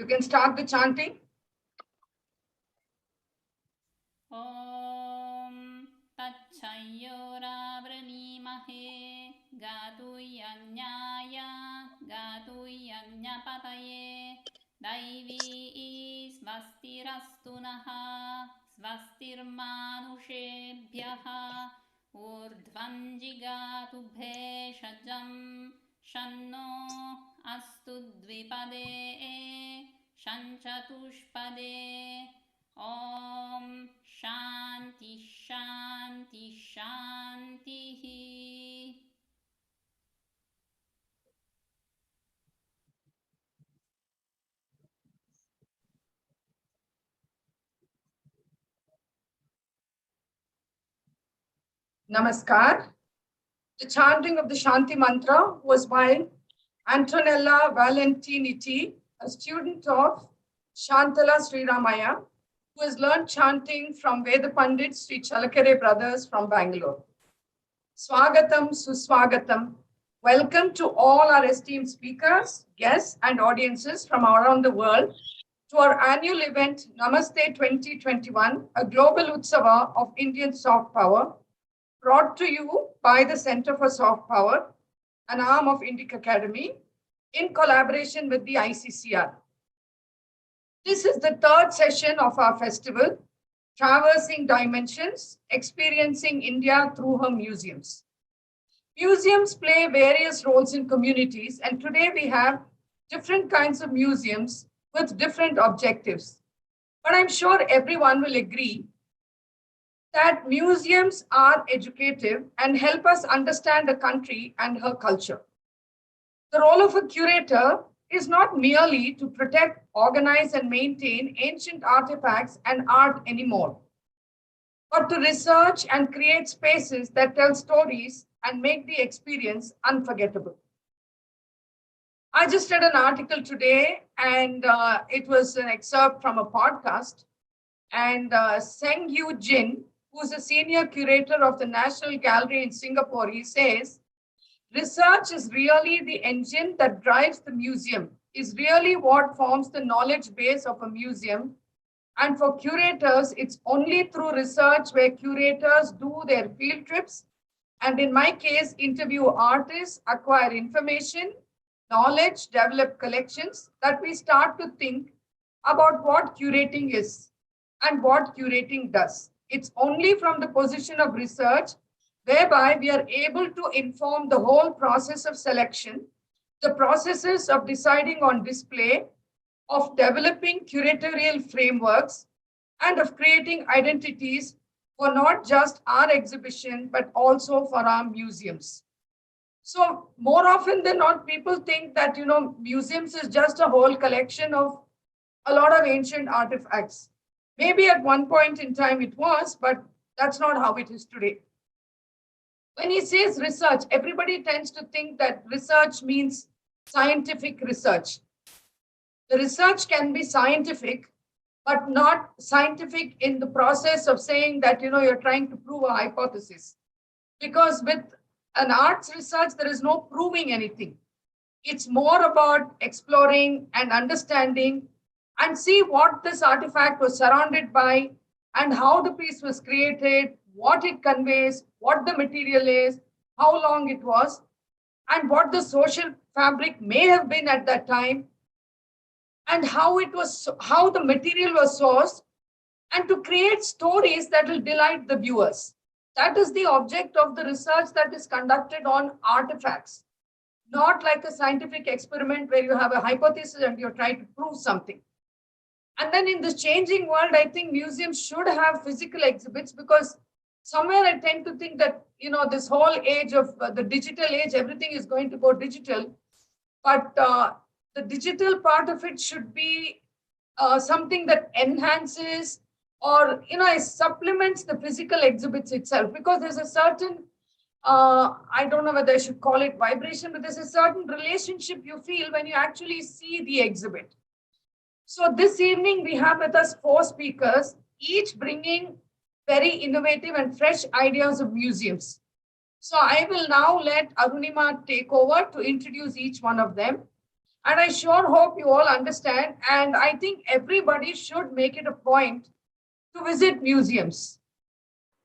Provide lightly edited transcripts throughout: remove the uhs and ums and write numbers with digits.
You can start the chanting. Om Tachayora-vrinemahe Gatuyanyaya Gatuyanyapataye Daivi Svastirastunaha Svastirmanushebhyaha Urdhvanjigatu bheshajam Shanno Astu Dvipade Shanchatushpade Om Shanti Shanti Shanti. Namaskar. The chanting of the Shanti mantra was by Antonella Valentiniti, a student of Shantala Sriramaya, who has learned chanting from Veda Pandit Sri Chalakere brothers from Bangalore. Swagatam, Suswagatam. Welcome to all our esteemed speakers, guests, and audiences from around the world to our annual event, Namaste 2021, a global Utsava of Indian soft power, brought to you by the Center for Soft Power, an arm of Indic Academy, in collaboration with the ICCR. This is the third session of our festival, Traversing Dimensions, Experiencing India Through Her Museums. Museums play various roles in communities, and today we have different kinds of museums with different objectives. But I'm sure everyone will agree that museums are educative and help us understand a country and her culture. The role of a curator is not merely to protect, organize, and maintain ancient artifacts and art anymore, but to research and create spaces that tell stories and make the experience unforgettable. I just read an article today, and it was an excerpt from a podcast. And Seng Yu Jin, who's a senior curator of the National Gallery in Singapore, he says, research is really the engine that drives the museum, is really what forms the knowledge base of a museum. And for curators, it's only through research where curators do their field trips, and in my case, interview artists, acquire information, knowledge, develop collections, that we start to think about what curating is and what curating does. It's only from the position of research whereby we are able to inform the whole process of selection, the processes of deciding on display, of developing curatorial frameworks, and of creating identities for not just our exhibition, but also for our museums. So more often than not, people think that, museums is just a whole collection of a lot of ancient artifacts. Maybe at one point in time it was, but that's not how it is today. When he says research, everybody tends to think that research means scientific research. The research can be scientific, but not scientific in the process of saying that, you're trying to prove a hypothesis. Because with an arts research, there is no proving anything. It's more about exploring and understanding and see what this artifact was surrounded by and how the piece was created, what it conveys, what the material is, how long it was, and what the social fabric may have been at that time, and how the material was sourced, and to create stories that will delight the viewers. That is the object of the research that is conducted on artifacts, not like a scientific experiment where you have a hypothesis and you're trying to prove something. And then in this changing world, I think museums should have physical exhibits, because somewhere I tend to think that, this whole age of the digital age, everything is going to go digital. But the digital part of it should be something that enhances or, supplements the physical exhibits itself, because there's a certain, I don't know whether I should call it vibration, but there's a certain relationship you feel when you actually see the exhibit. So this evening, we have with us 4 speakers, each bringing very innovative and fresh ideas of museums. So I will now let Arunima take over to introduce each one of them. And I sure hope you all understand. And I think everybody should make it a point to visit museums,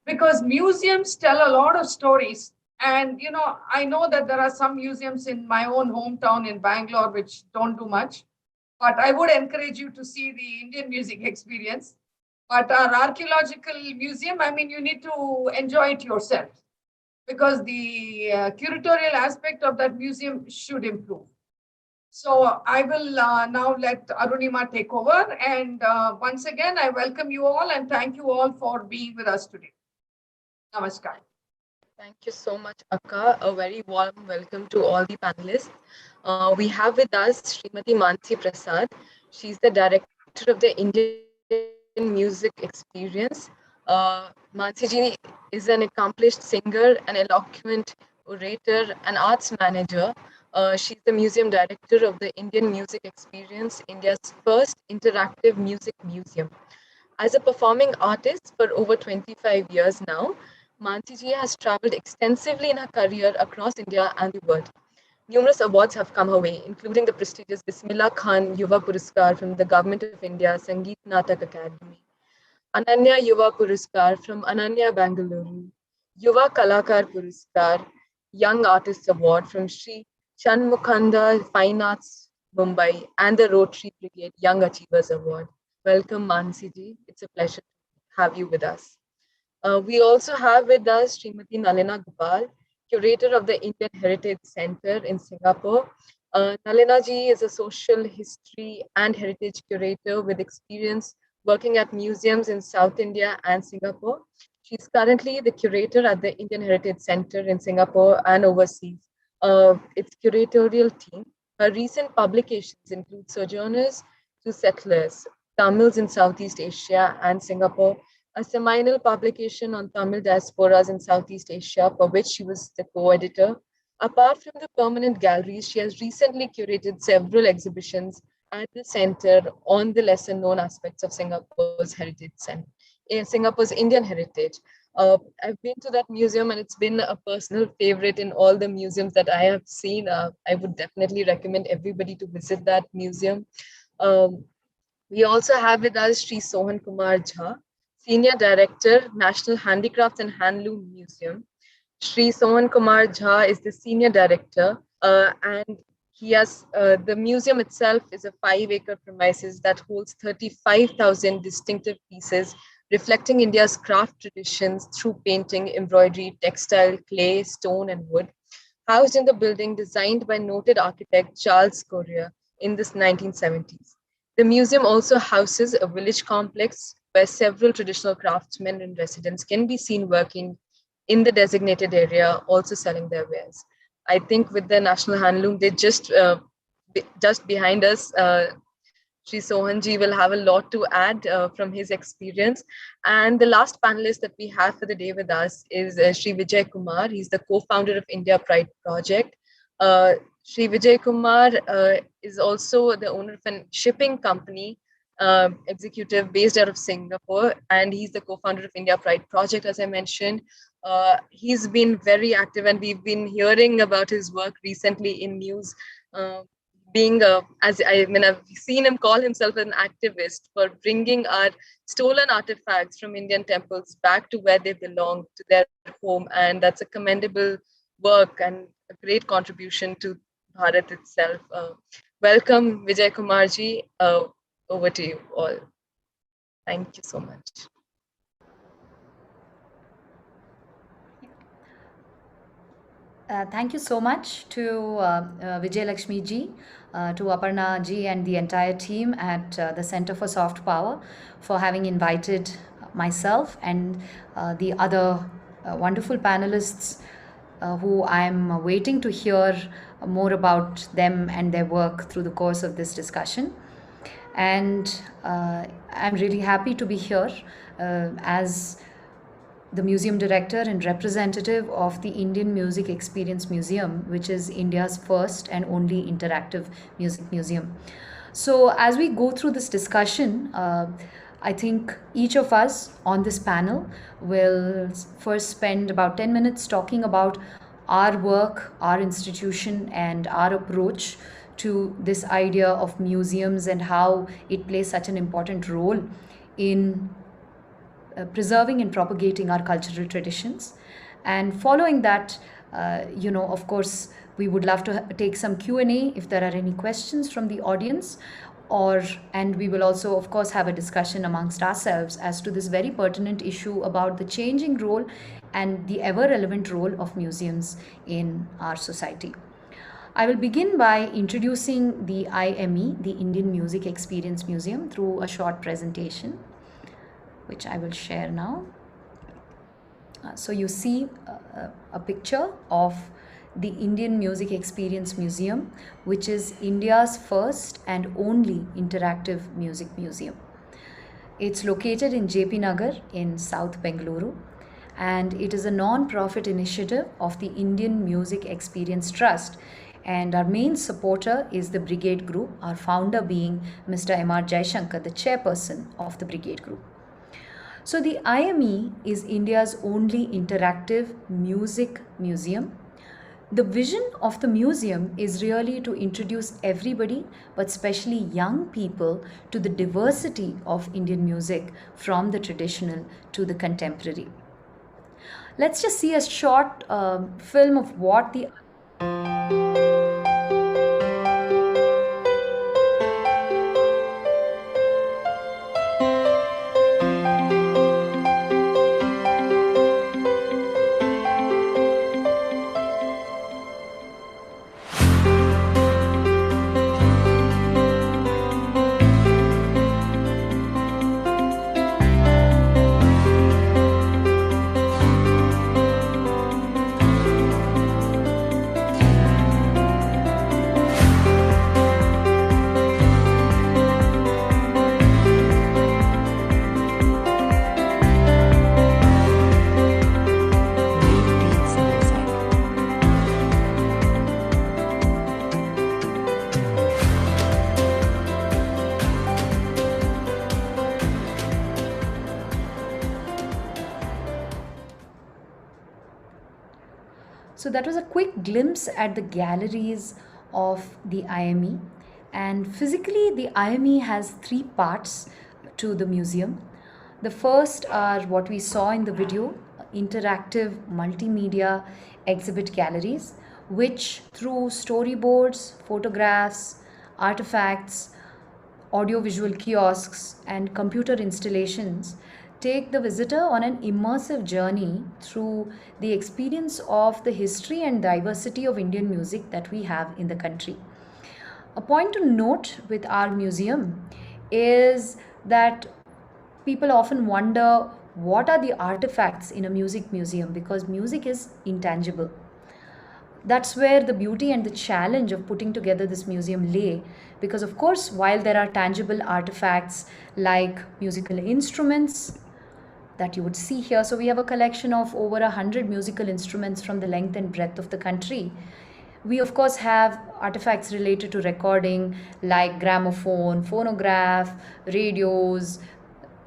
because museums tell a lot of stories. And, I know that there are some museums in my own hometown in Bangalore which don't do much, but I would encourage you to see the Indian music experience. But our archaeological museum, I mean, you need to enjoy it yourself, because the curatorial aspect of that museum should improve. So I will now let Arunima take over. And once again, I welcome you all and thank you all for being with us today. Namaskar. Thank you so much, Akka. A very warm welcome to all the panelists. We have with us Srimati Mansi Prasad. She's the director of the Indian Music Experience. Mansi ji is an accomplished singer, an eloquent orator, an arts manager. She's the museum director of the Indian Music Experience, India's first interactive music museum. As a performing artist for over 25 years now, Mansi ji has traveled extensively in her career across India and the world. Numerous awards have come her way, including the prestigious Bismillah Khan Yuva Puraskar from the Government of India Sangeet Natak Academy, Ananya Yuva Puraskar from Ananya Bangalore, Yuva Kalakar Puraskar, Young Artists Award from Sri Chanmukhanda Fine Arts Mumbai, and the Rotary Brigade Young Achievers Award. Welcome, Mansi ji. It's a pleasure to have you with us. We also have with us Srimati Nalina Gopal, curator of the Indian Heritage Center in Singapore. Nalina ji is a social history and heritage curator with experience working at museums in South India and Singapore. She's currently the curator at the Indian Heritage Center in Singapore and oversees its curatorial team. Her recent publications include Sojourners to Settlers, Tamils in Southeast Asia and Singapore, a seminal publication on Tamil diasporas in Southeast Asia, for which she was the co-editor. Apart from the permanent galleries, she has recently curated several exhibitions at the center on the lesser known aspects of Singapore's heritage and Singapore's Indian heritage. I've been to that museum and it's been a personal favorite in all the museums that I have seen. I would definitely recommend everybody to visit that museum. We also have with us Sri Sohan Kumar Jha, Senior Director, National Handicrafts and Handloom Museum. Sri Sohan Kumar Jha is the Senior Director, and he has the museum itself is a 5-acre premises that holds 35,000 distinctive pieces reflecting India's craft traditions through painting, embroidery, textile, clay, stone, and wood. Housed in the building designed by noted architect Charles Correa in the 1970s. The museum also houses a village complex where several traditional craftsmen and residents can be seen working in the designated area, also selling their wares. I think with the National Handloom, they just behind us, Sri Sohanji will have a lot to add from his experience. And the last panelist that we have for the day with us is Sri Vijay Kumar. He's the co-founder of India Pride Project. Sri Vijay Kumar is also the owner of a shipping company, executive based out of Singapore, and he's the co-founder of India Pride Project, as I mentioned. He's been very active, and we've been hearing about his work recently in news. I've seen him call himself an activist for bringing our stolen artifacts from Indian temples back to where they belong, to their home, and that's a commendable work and a great contribution to Bharat itself. Welcome, Vijay Kumarji. Over to you all. Thank you so much. Thank you so much to Vijay Lakshmi ji, to Aparna ji and the entire team at the Center for Soft Power for having invited myself and the other wonderful panelists who I'm waiting to hear more about them and their work through the course of this discussion. And I'm really happy to be here as the museum director and representative of the Indian Music Experience Museum, which is India's first and only interactive music museum. So as we go through this discussion, I think each of us on this panel will first spend about 10 minutes talking about our work, our institution, and our approach to this idea of museums and how it plays such an important role in preserving and propagating our cultural traditions. And following that, of course, we would love to take some Q&A if there are any questions from the audience, and we will also, of course, have a discussion amongst ourselves as to this very pertinent issue about the changing role and the ever relevant role of museums in our society. I will begin by introducing the IME, the Indian Music Experience Museum, through a short presentation, which I will share now. So you see a picture of the Indian Music Experience Museum, which is India's first and only interactive music museum. It's located in JP Nagar in South Bengaluru, and it is a non-profit initiative of the Indian Music Experience Trust. And our main supporter is the Brigade Group, our founder being Mr. M.R. Jaishankar, the chairperson of the Brigade Group. So the IME is India's only interactive music museum. The vision of the museum is really to introduce everybody, but especially young people, to the diversity of Indian music from the traditional to the contemporary. Let's just see a short film of what the So that was a quick glimpse at the galleries of the IME. And physically, the IME has 3 parts to the museum. The first are what we saw in the video, interactive multimedia exhibit galleries, which through storyboards, photographs, artifacts, audiovisual kiosks, and computer installations take the visitor on an immersive journey through the experience of the history and diversity of Indian music that we have in the country. A point to note with our museum is that people often wonder what are the artifacts in a music museum, because music is intangible. That's where the beauty and the challenge of putting together this museum lay, because of course, while there are tangible artifacts like musical instruments that you would see here, so we have a collection of over 100 musical instruments from the length and breadth of the country. We of course have artifacts related to recording like gramophone, phonograph, radios,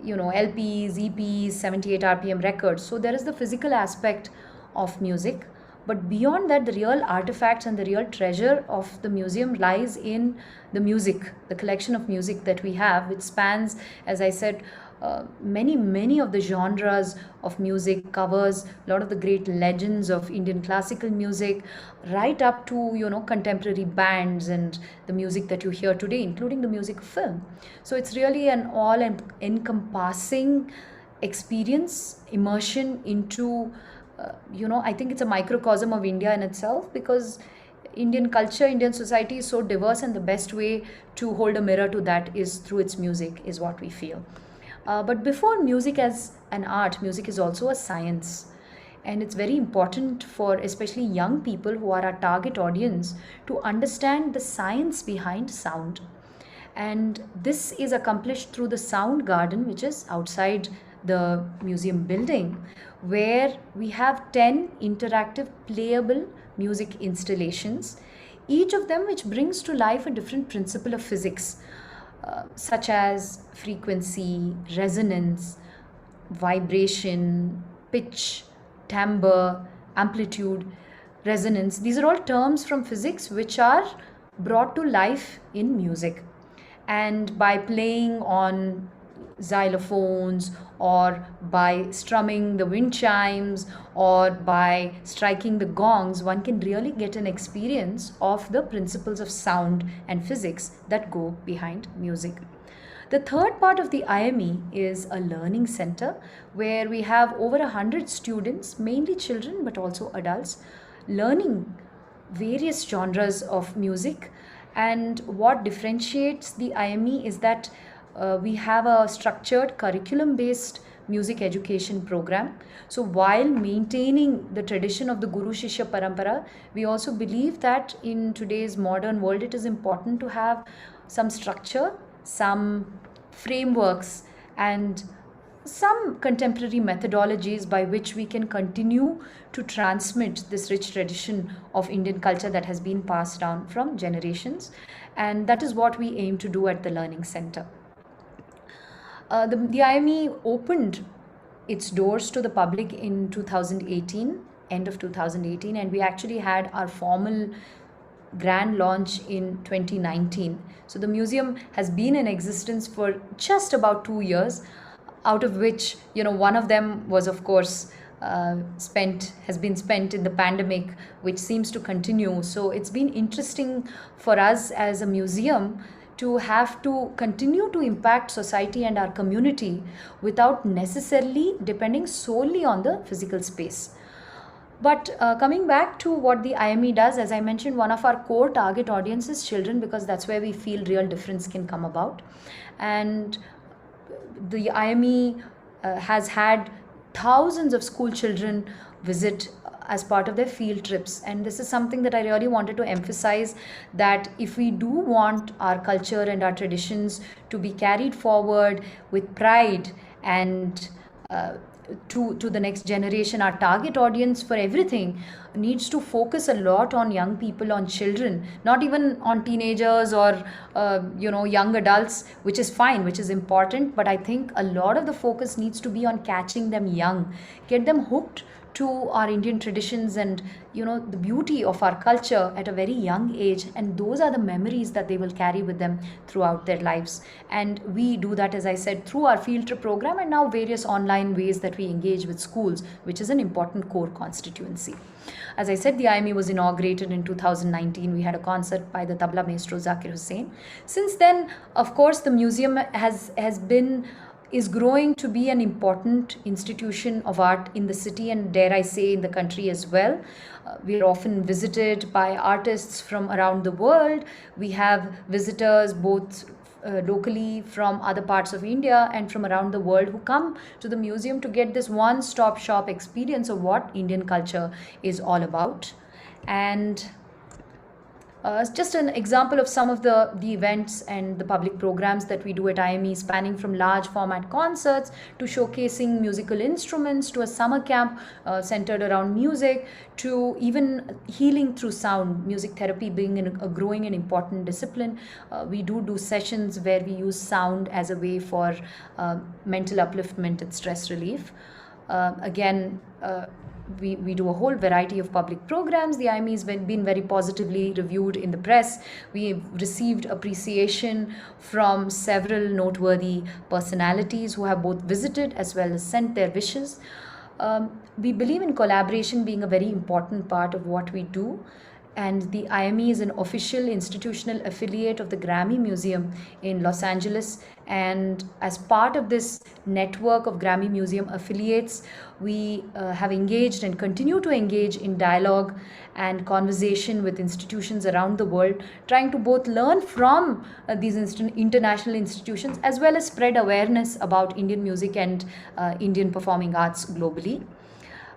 LPs, EPs, 78 RPM records. So there is the physical aspect of music. But beyond that, the real artifacts and the real treasure of the museum lies in the music, the collection of music that we have, which spans, as I said, many of the genres of music, covers a lot of the great legends of Indian classical music, right up to contemporary bands and the music that you hear today, including the music of film. So it's really an all-encompassing experience, immersion into I think it's a microcosm of India in itself, because Indian culture, Indian society is so diverse, and the best way to hold a mirror to that is through its music, is what we feel. But before music as an art, music is also a science. And it's very important for especially young people who are our target audience to understand the science behind sound. And this is accomplished through the sound garden, which is outside the museum building, where we have 10 interactive playable music installations, each of them which brings to life a different principle of physics, such as frequency, resonance, vibration, pitch, timbre, amplitude, resonance. These are all terms from physics which are brought to life in music. And by playing on xylophones, or by strumming the wind chimes, or by striking the gongs, one can really get an experience of the principles of sound and physics that go behind music. The third part of the IME is a learning center where we have over 100 students, mainly children but also adults, learning various genres of music. And what differentiates the IME is that we have a structured curriculum based music education program. So while maintaining the tradition of the Guru Shishya Parampara, we also believe that in today's modern world it is important to have some structure, some frameworks, and some contemporary methodologies by which we can continue to transmit this rich tradition of Indian culture that has been passed down from generations. And that is what we aim to do at the Learning Center. The IME opened its doors to the public in 2018, end of 2018, and we actually had our formal grand launch in 2019. So the museum has been in existence for just about 2 years, out of which, one of them was, of course, has been spent in the pandemic, which seems to continue. So it's been interesting for us as a museum to have to continue to impact society and our community without necessarily depending solely on the physical space. But coming back to what the IME does, as I mentioned, one of our core target audience is children, because that's where we feel real difference can come about. And the IME has had thousands of school children visit as part of their field trips. And this is something that I really wanted to emphasize, that if we do want our culture and our traditions to be carried forward with pride and to the next generation, our target audience for everything needs to focus a lot on young people, on children, not even on teenagers or young adults, which is fine, which is important. But I think a lot of the focus needs to be on catching them young, get them hooked to our Indian traditions and the beauty of our culture at a very young age, and those are the memories that they will carry with them throughout their lives. And we do that, as I said, through our field trip program and now various online ways that we engage with schools, which is an important core constituency. As I said, the IME was inaugurated in 2019. We had a concert by the tabla maestro Zakir Hussain. Since then, of course, the museum is growing to be an important institution of art in the city, and dare I say in the country as well. We are often visited by artists from around the world. We have visitors both locally from other parts of India and from around the world who come to the museum to get this one-stop shop experience of what Indian culture is all about. And just an example of some of the events and the public programs that we do at IME, spanning from large format concerts to showcasing musical instruments, to a summer camp centered around music, to even healing through sound, music therapy being a growing and important discipline. We do sessions where we use sound as a way for mental upliftment and stress relief. We do a whole variety of public programs. The IME has been very positively reviewed in the press. We've received appreciation from several noteworthy personalities who have both visited as well as sent their wishes. We believe in collaboration being a very important part of what we do. And the IME is an official institutional affiliate of the Grammy Museum in Los Angeles. And as part of this network of Grammy Museum affiliates, we have engaged and continue to engage in dialogue and conversation with institutions around the world, trying to both learn from these international institutions as well as spread awareness about Indian music and Indian performing arts globally.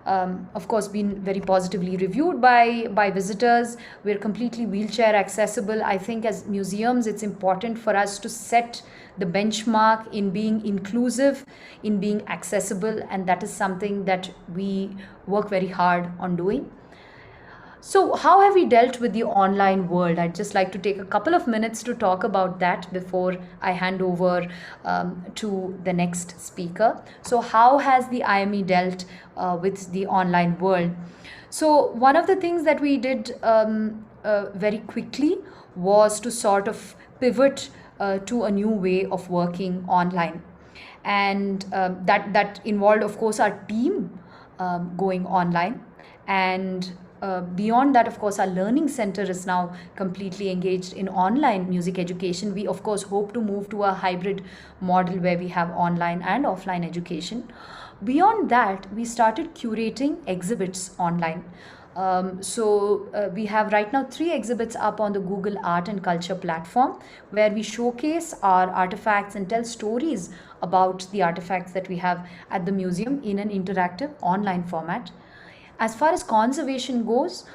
Of course, been very positively reviewed by visitors. We're completely wheelchair accessible. I think as museums, it's important for us to set the benchmark in being inclusive, in being accessible, and that is something that we work very hard on doing. So how have we dealt with the online world? I'd just like to take a couple of minutes to talk about that before I hand over to the next speaker. So how has the IME dealt with the online world? So one of the things that we did very quickly was to sort of pivot to a new way of working online. And that involved, of course, our team going online. And beyond that, of course, our learning center is now completely engaged in online music education. We, of course, hope to move to a hybrid model where we have online and offline education. Beyond that, we started curating exhibits online. So we have right now 3 exhibits up on the Google Art and Culture platform, where we showcase our artifacts and tell stories about the artifacts that we have at the museum in an interactive online format. As far as conservation goes,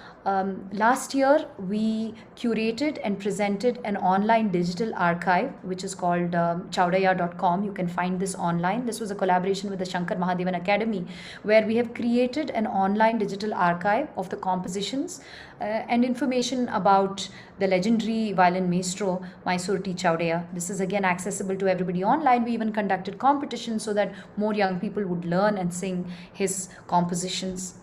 last year we curated and presented an online digital archive which is called chaudaya.com. You can find this online. This was a collaboration with the Shankar Mahadevan Academy, where we have created an online digital archive of the compositions and information about the legendary violin maestro Mysore T. Chaudaya. This is again accessible to everybody online. We even conducted competitions so that more young people would learn and sing his compositions.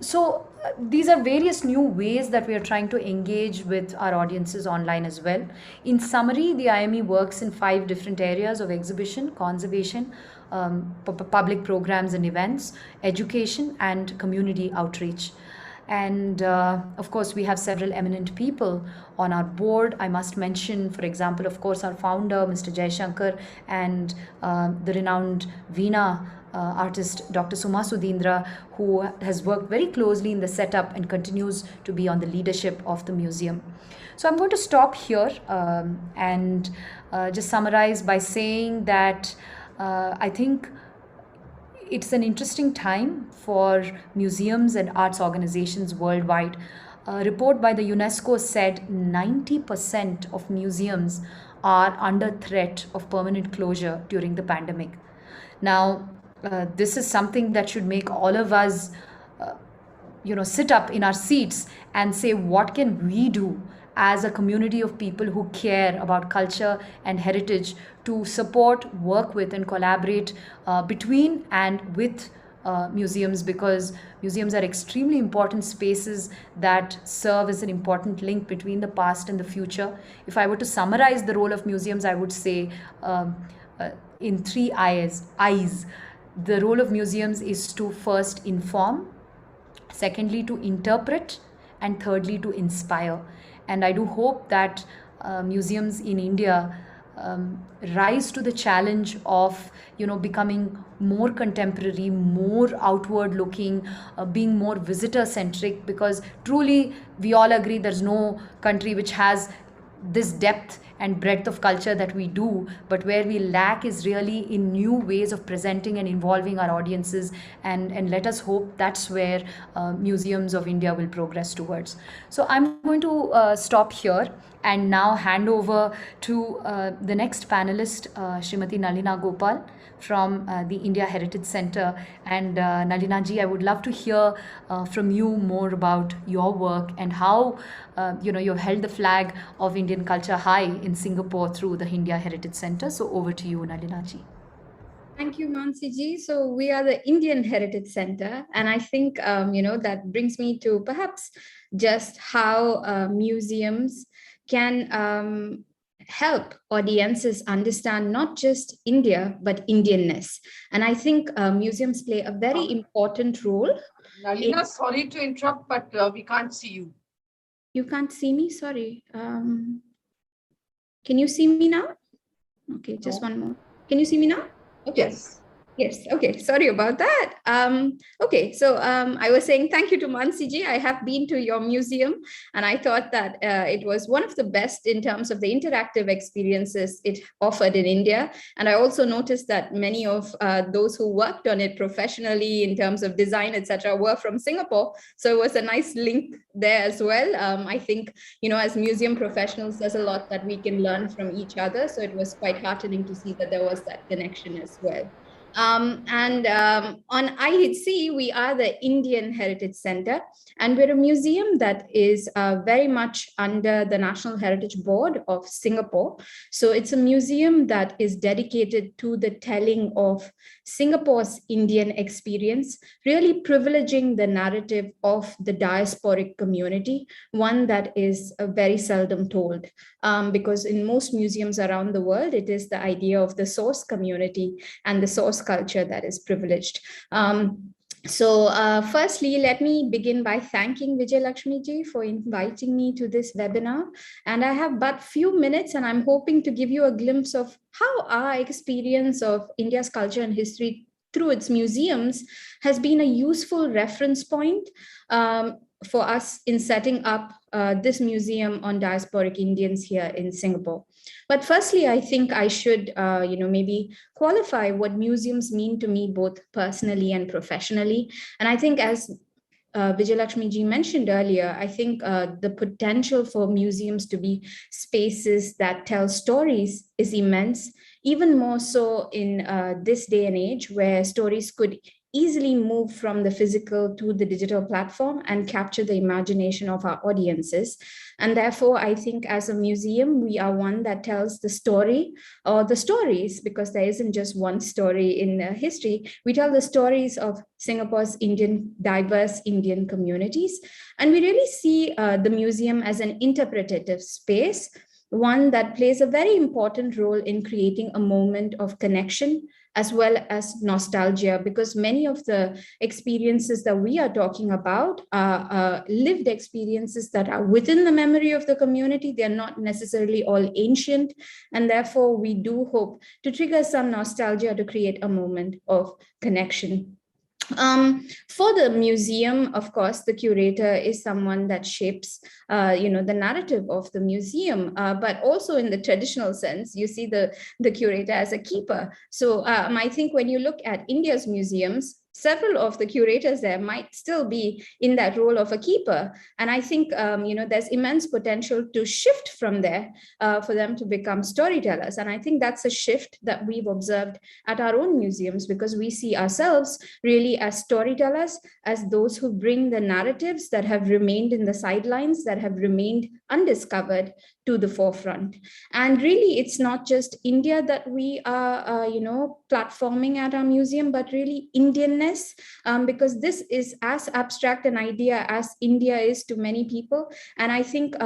So these are various new ways that we are trying to engage with our audiences online as well. In summary, the IME works in 5 different areas of exhibition, conservation, public programs and events, education, and community outreach. And of course, we have several eminent people on our board. I must mention, for example, of course, our founder, Mr. Jaishankar, and the renowned Veena artist, Dr. Suma Sudhindra, who has worked very closely in the setup and continues to be on the leadership of the museum. So I'm going to stop here and just summarize by saying that I think it's an interesting time for museums and arts organizations worldwide. A report by the UNESCO said 90% of museums are under threat of permanent closure during the pandemic. Now, this is something that should make all of us, sit up in our seats and say, what can we do as a community of people who care about culture and heritage to support, work with, and collaborate between and with museums, because museums are extremely important spaces that serve as an important link between the past and the future. If I were to summarize the role of museums, I would say in 3 eyes. The role of museums is to first inform, secondly to interpret, and thirdly to inspire. And I do hope that museums in India rise to the challenge of becoming more contemporary, more outward looking, being more visitor centric, because truly we all agree there's no country which has this depth and breadth of culture that we do, but where we lack is really in new ways of presenting and involving our audiences, and let us hope that's where museums of India will progress towards. So I'm going to stop here and now hand over to the next panelist, Srimati Nalina Gopal from the India Heritage Center. And Nalina ji, I would love to hear from you more about your work and how you've held the flag of Indian culture high in Singapore through the India Heritage Center. So over to you, Nalina ji. Thank you, Mansi ji. So we are the Indian Heritage Center, and I think that brings me to perhaps just how museums can help audiences understand not just India, but Indianness. And I think museums play a very important role. Nalina, sorry to interrupt, but we can't see you. You can't see me? Sorry. Can you see me now? Okay, just one more. Can you see me now? Okay. Yes. Yes. Okay. Sorry about that. Okay. So I was saying thank you to Mansi ji. I have been to your museum, and I thought that it was one of the best in terms of the interactive experiences it offered in India. And I also noticed that many of those who worked on it professionally in terms of design, etc., were from Singapore. So it was a nice link there as well. I think, as museum professionals, there's a lot that we can learn from each other. So it was quite heartening to see that there was that connection as well. On IHC, we are the Indian Heritage Center, and we're a museum that is very much under the National Heritage Board of Singapore. So it's a museum that is dedicated to the telling of Singapore's Indian experience, really privileging the narrative of the diasporic community, one that is very seldom told. Because in most museums around the world, it is the idea of the source community and the source culture that is privileged. Firstly, let me begin by thanking Vijay Lakshmi ji for inviting me to this webinar. And I have but few minutes, and I'm hoping to give you a glimpse of how our experience of India's culture and history through its museums has been a useful reference point for us in setting up this museum on diasporic Indians here in Singapore. But firstly, I think I should, maybe qualify what museums mean to me, both personally and professionally. And I think, as Vijay Lakshmi ji mentioned earlier, I think the potential for museums to be spaces that tell stories is immense, even more so in this day and age where stories could easily move from the physical to the digital platform and capture the imagination of our audiences. And therefore, I think as a museum, we are one that tells the story or the stories, because there isn't just one story in history. We tell the stories of Singapore's diverse Indian communities. And we really see the museum as an interpretative space, one that plays a very important role in creating a moment of connection as well as nostalgia, because many of the experiences that we are talking about are lived experiences that are within the memory of the community. They're not necessarily all ancient, and therefore we do hope to trigger some nostalgia to create a moment of connection. For the museum, of course, the curator is someone that shapes, the narrative of the museum, but also in the traditional sense, you see the curator as a keeper. So I think when you look at India's museums, several of the curators there might still be in that role of a keeper. And I think, there's immense potential to shift from there for them to become storytellers. And I think that's a shift that we've observed at our own museums, because we see ourselves really as storytellers, as those who bring the narratives that have remained in the sidelines, that have remained undiscovered, to the forefront. And really, it's not just India that we are, platforming at our museum, but really Indianness, because this is as abstract an idea as India is to many people. And I think,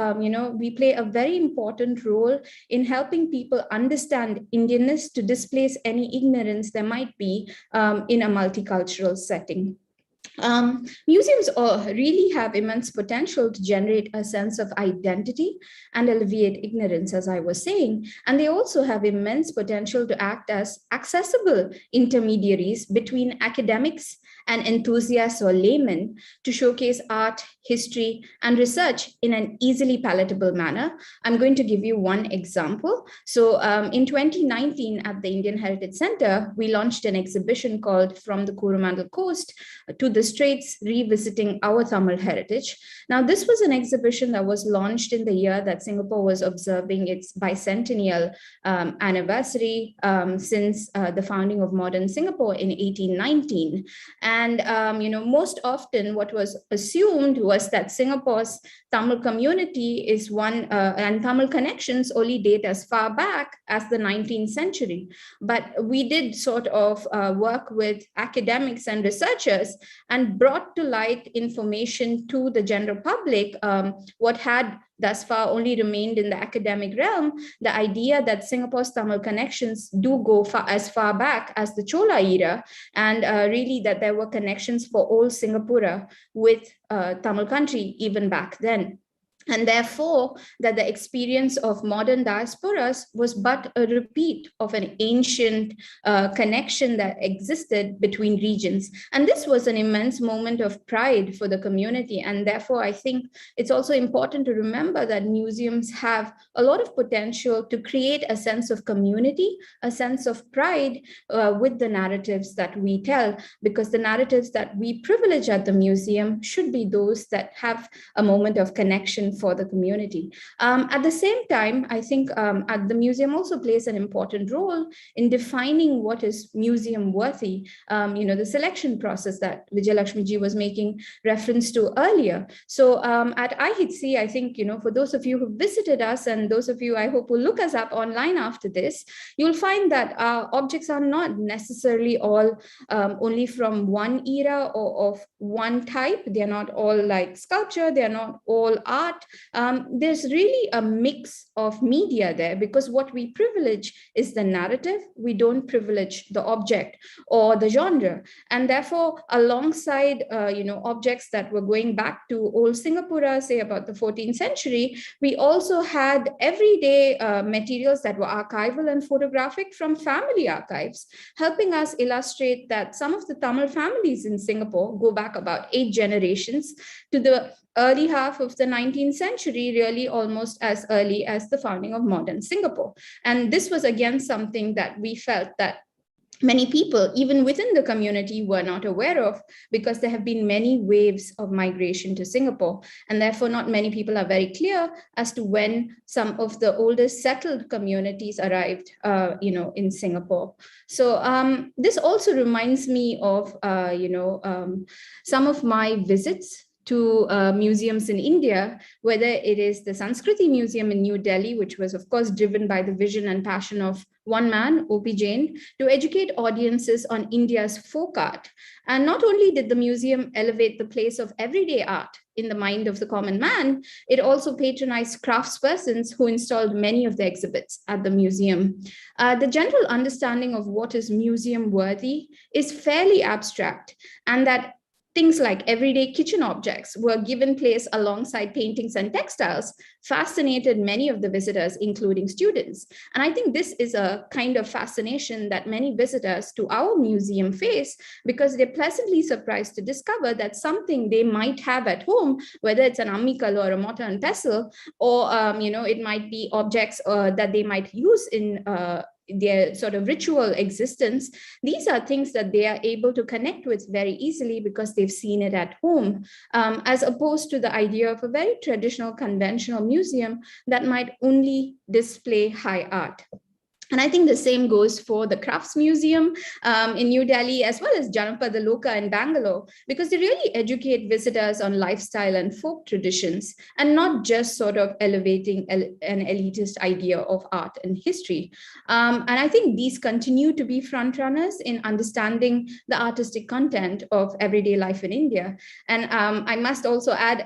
we play a very important role in helping people understand Indianness to displace any ignorance there might be in a multicultural setting. Museums really have immense potential to generate a sense of identity and alleviate ignorance, as I was saying. And they also have immense potential to act as accessible intermediaries between academics and enthusiasts or laymen to showcase art, history, and research in an easily palatable manner. I'm going to give you one example. So in 2019 at the Indian Heritage Center, we launched an exhibition called From the Coromandel Coast to the Straits, Revisiting Our Tamil Heritage. Now, this was an exhibition that was launched in the year that Singapore was observing its bicentennial anniversary since the founding of modern Singapore in 1819. And, most often what was assumed was that Singapore's Tamil community is one, and Tamil connections only date as far back as the 19th century. But we did sort of work with academics and researchers and brought to light information to the general public, what had thus far only remained in the academic realm, the idea that Singapore's Tamil connections do go as far back as the Chola era, and really that there were connections for old Singapura with Tamil country even back then. And therefore, that the experience of modern diasporas was but a repeat of an ancient connection that existed between regions. And this was an immense moment of pride for the community. And therefore, I think it's also important to remember that museums have a lot of potential to create a sense of community, a sense of pride with the narratives that we tell, because the narratives that we privilege at the museum should be those that have a moment of connection connection for the community. At the same time, I think the museum also plays an important role in defining what is museum worthy, the selection process that Vijayalakshmi ji was making reference to earlier. So at IHC, I think, for those of you who visited us and those of you I hope will look us up online after this, you'll find that our objects are not necessarily all only from one era or of one type. They're not all like sculpture, they're not all art. There's really a mix of media there, because what we privilege is the narrative. We don't privilege the object or the genre. And therefore, alongside objects that were going back to old Singapore, say about the 14th century, we also had everyday materials that were archival and photographic from family archives, helping us illustrate that some of the Tamil families in Singapore go back about 8 generations to the early half of the 19th century, really almost as early as the founding of modern Singapore. And this was again something that we felt that many people, even within the community, were not aware of, because there have been many waves of migration to Singapore. And therefore, not many people are very clear as to when some of the oldest settled communities arrived, in Singapore. So this also reminds me of, some of my visits to museums in India, whether it is the Sanskriti Museum in New Delhi, which was of course driven by the vision and passion of one man, O.P. Jain, to educate audiences on India's folk art. And not only did the museum elevate the place of everyday art in the mind of the common man, it also patronized craftspersons who installed many of the exhibits at the museum. The general understanding of what is museum worthy is fairly abstract, and that things like everyday kitchen objects were given place alongside paintings and textiles fascinated many of the visitors, including students. And I think this is a kind of fascination that many visitors to our museum face, because they're pleasantly surprised to discover that something they might have at home, whether it's an ammikal or a mortar and pestle, or it might be objects that they might use in their sort of ritual existence. These are things that they are able to connect with very easily because they've seen it at home, as opposed to the idea of a very traditional, conventional museum that might only display high art. And I think the same goes for the Crafts Museum in New Delhi, as well as Janapada Loka in Bangalore, because they really educate visitors on lifestyle and folk traditions, and not just sort of elevating an elitist idea of art and history. And I think these continue to be frontrunners in understanding the artistic content of everyday life in India. And I must also add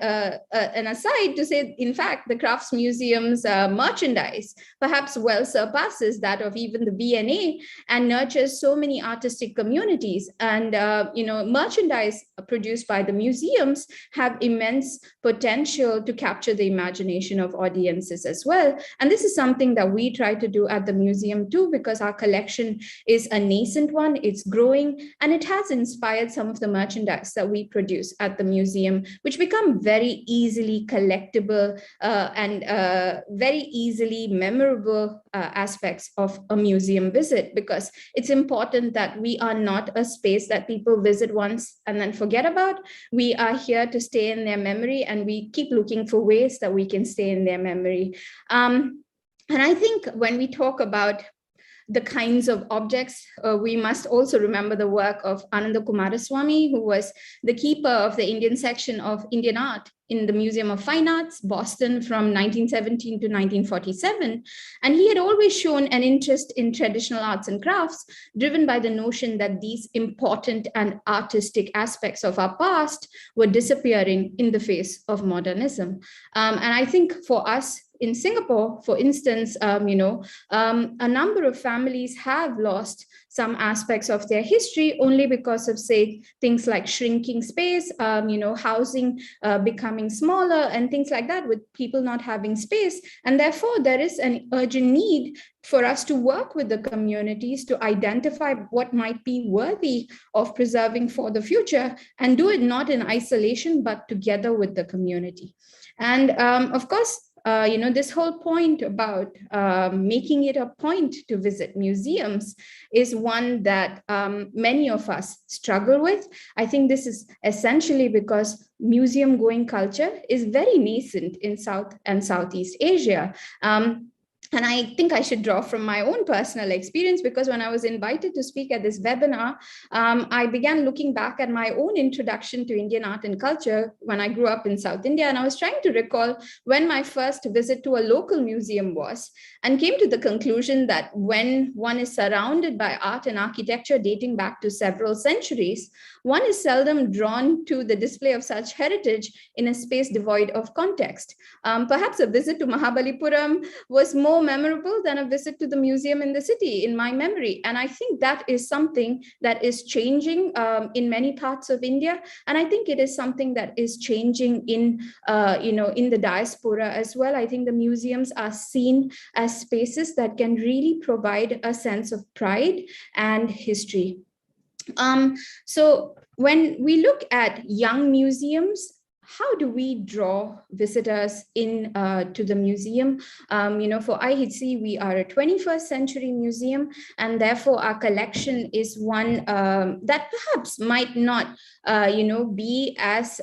an aside to say, in fact, the Crafts Museum's merchandise perhaps well surpasses that of even the V&A, and nurtures so many artistic communities. And merchandise produced by the museums have immense potential to capture the imagination of audiences as well. And this is something that we try to do at the museum too, because our collection is a nascent one, it's growing, and it has inspired some of the merchandise that we produce at the museum, which become very easily collectible and very easily memorable aspects of a museum visit, because it's important that we are not a space that people visit once and then forget about. We are here to stay in their memory, and we keep looking for ways that we can stay in their memory. And I think when we talk about the kinds of objects, we must also remember the work of Ananda Kumaraswamy, who was the keeper of the Indian section of Indian art in the Museum of Fine Arts, Boston, from 1917 to 1947. And he had always shown an interest in traditional arts and crafts, driven by the notion that these important and artistic aspects of our past were disappearing in the face of modernism. And I think for us, in Singapore, for instance, a number of families have lost some aspects of their history only because of, say, things like shrinking space, housing becoming smaller and things like that, with people not having space. And therefore, there is an urgent need for us to work with the communities to identify what might be worthy of preserving for the future, and do it not in isolation, but together with the community. And of course, this whole point about making it a point to visit museums is one that many of us struggle with. I think this is essentially because museum going culture is very nascent in South and Southeast Asia. And I think I should draw from my own personal experience, because when I was invited to speak at this webinar, I began looking back at my own introduction to Indian art and culture when I grew up in South India. And I was trying to recall when my first visit to a local museum was, and came to the conclusion that when one is surrounded by art and architecture dating back to several centuries, one is seldom drawn to the display of such heritage in a space devoid of context. Perhaps a visit to Mahabalipuram was more memorable than a visit to the museum in the city, in my memory. And I think that is something that is changing in many parts of India. And I think it is something that is changing in the diaspora as well. I think the museums are seen as spaces that can really provide a sense of pride and history. So when we look at young museums, how do we draw visitors in to the museum? For IHC, we are a 21st century museum, and therefore our collection is one that perhaps might not, be as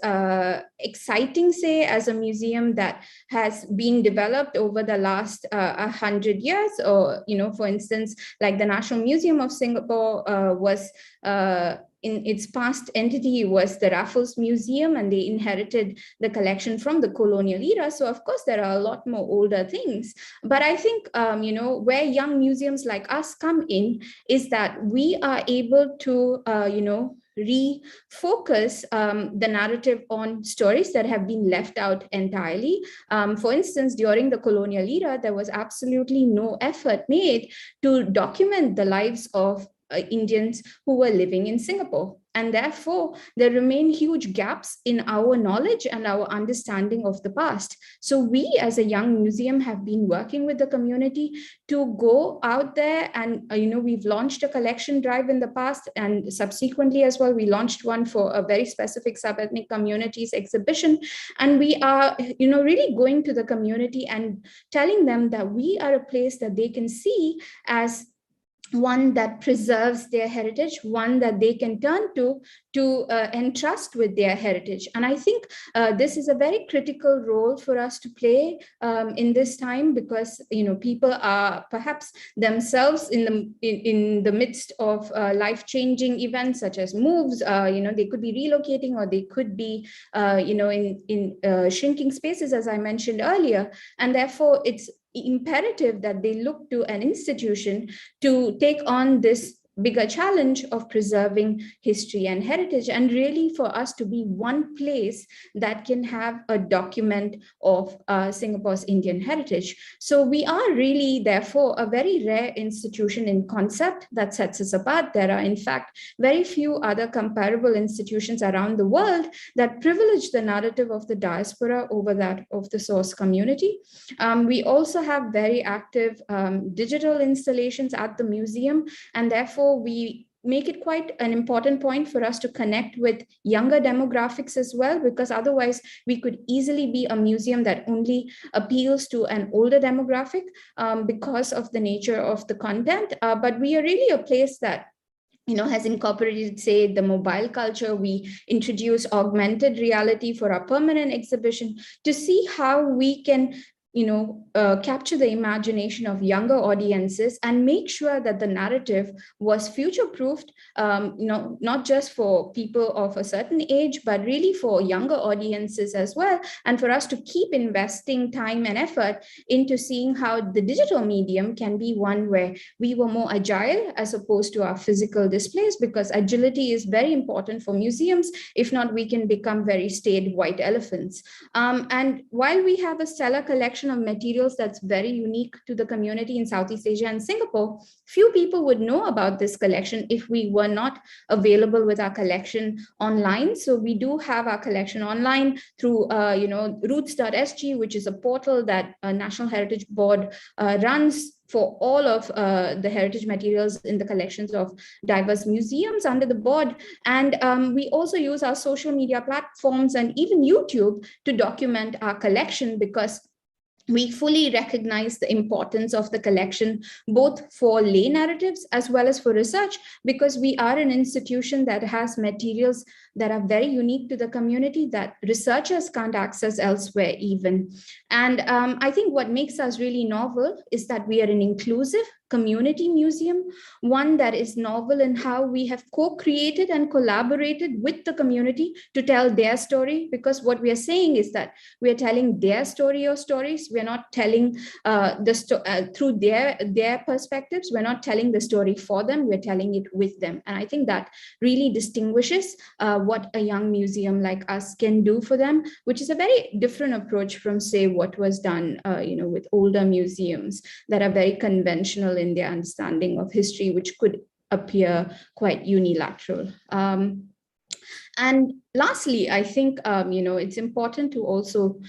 exciting, say, as a museum that has been developed over the last 100 years. Or, for instance, like the National Museum of Singapore was in its past entity was the Raffles Museum, and they inherited the collection from the colonial era. So of course, there are a lot more older things. But I think, where young museums like us come in is that we are able to, refocus the narrative on stories that have been left out entirely. For instance, during the colonial era, there was absolutely no effort made to document the lives of Indians who were living in Singapore. And therefore, there remain huge gaps in our knowledge and our understanding of the past. So we as a young museum have been working with the community to go out there, and we've launched a collection drive in the past, and subsequently as well, we launched one for a very specific sub-ethnic communities exhibition. And we are really going to the community and telling them that we are a place that they can see as one that preserves their heritage, one that they can turn to entrust with their heritage. And I think this is a very critical role for us to play in this time, because people are perhaps themselves in the midst of life-changing events such as moves. They could be relocating, or they could be in shrinking spaces, as I mentioned earlier. And therefore, it's imperative that they look to an institution to take on this bigger challenge of preserving history and heritage, and really for us to be one place that can have a document of Singapore's Indian heritage. So we are really, therefore, a very rare institution in concept that sets us apart. There are, in fact, very few other comparable institutions around the world that privilege the narrative of the diaspora over that of the source community. We also have very active digital installations at the museum, and therefore we make it quite an important point for us to connect with younger demographics as well, because otherwise we could easily be a museum that only appeals to an older demographic because of the nature of the content. But we are really a place that has incorporated, say, the mobile culture. We introduce augmented reality for our permanent exhibition to see how we can capture the imagination of younger audiences and make sure that the narrative was future-proofed, not just for people of a certain age, but really for younger audiences as well. And for us to keep investing time and effort into seeing how the digital medium can be one where we were more agile as opposed to our physical displays, because agility is very important for museums. If not, we can become very staid white elephants. And while we have a stellar collection of materials that's very unique to the community in Southeast Asia and Singapore, few people would know about this collection if we were not available with our collection online. So we do have our collection online through roots.sg, which is a portal that National Heritage Board runs for all of the heritage materials in the collections of diverse museums under the board. And we also use our social media platforms and even YouTube to document our collection, because we fully recognize the importance of the collection, both for lay narratives as well as for research, because we are an institution that has materials that are very unique to the community that researchers can't access elsewhere even. And I think what makes us really novel is that we are an inclusive community museum, one that is novel in how we have co-created and collaborated with the community to tell their story, because what we are saying is that we are telling their story or stories. We're not telling through their perspectives. We're not telling the story for them. We're telling it with them. And I think that really distinguishes what a young museum like us can do for them, which is a very different approach from, say, what was done with older museums that are very conventional in their understanding of history, which could appear quite unilateral. And lastly, I think it's important to also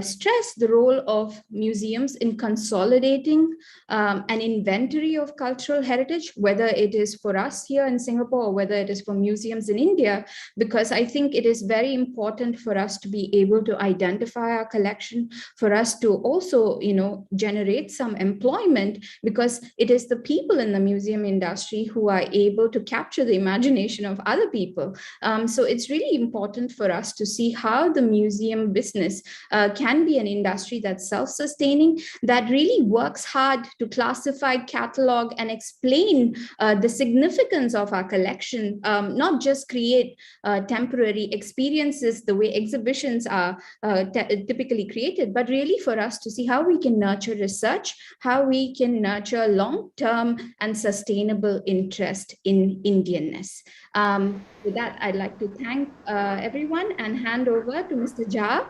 stress the role of museums in consolidating an inventory of cultural heritage, whether it is for us here in Singapore or whether it is for museums in India, because I think it is very important for us to be able to identify our collection, for us to also, generate some employment, because it is the people in the museum industry who are able to capture the imagination of other people. So it's really important for us to see how the museum business can be an industry that's self-sustaining, that really works hard to classify, catalog, and explain the significance of our collection, not just create temporary experiences the way exhibitions are typically created, but really for us to see how we can nurture research, how we can nurture long-term and sustainable interest in Indianness. With that, I'd like to thank everyone and hand over to Mr. Jha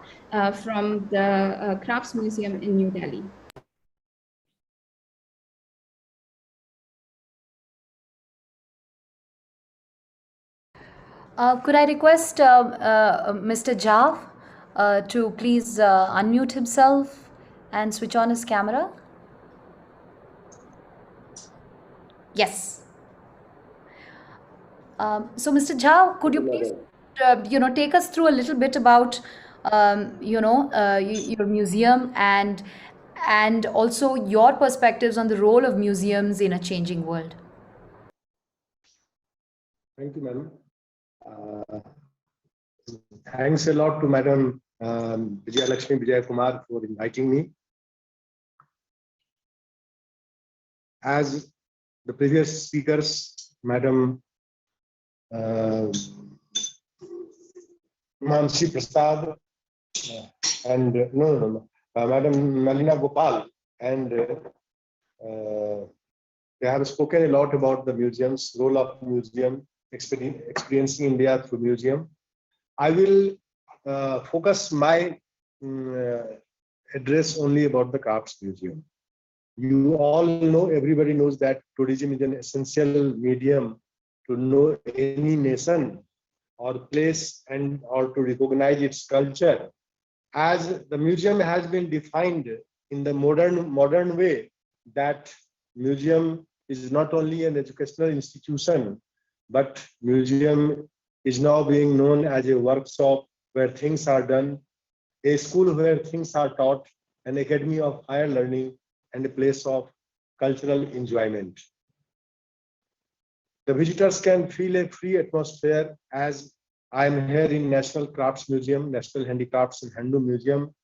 from the Crafts Museum in New Delhi. Could I request Mr. Jha to please unmute himself and switch on his camera? Yes. So, Mr. Jha, could you please, take us through a little bit about, your museum and also your perspectives on the role of museums in a changing world? Thank you, madam. Thanks a lot to Madam Vijay Kumar for inviting me. As the previous speakers, Madam Mansi Prasad and Madam Nalina Gopal, and they have spoken a lot about the museums, role of museum, experiencing India through museum. I will focus my address only about the Crafts Museum. You all know, everybody knows that tourism is an essential medium to know any nation or place and or to recognize its culture. As the museum has been defined in the modern way, that museum is not only an educational institution, but museum is now being known as a workshop where things are done, a school where things are taught, an academy of higher learning, and a place of cultural enjoyment. The visitors can feel a free atmosphere, as I am here in National Crafts Museum, National Handicrafts and Handloom Museum.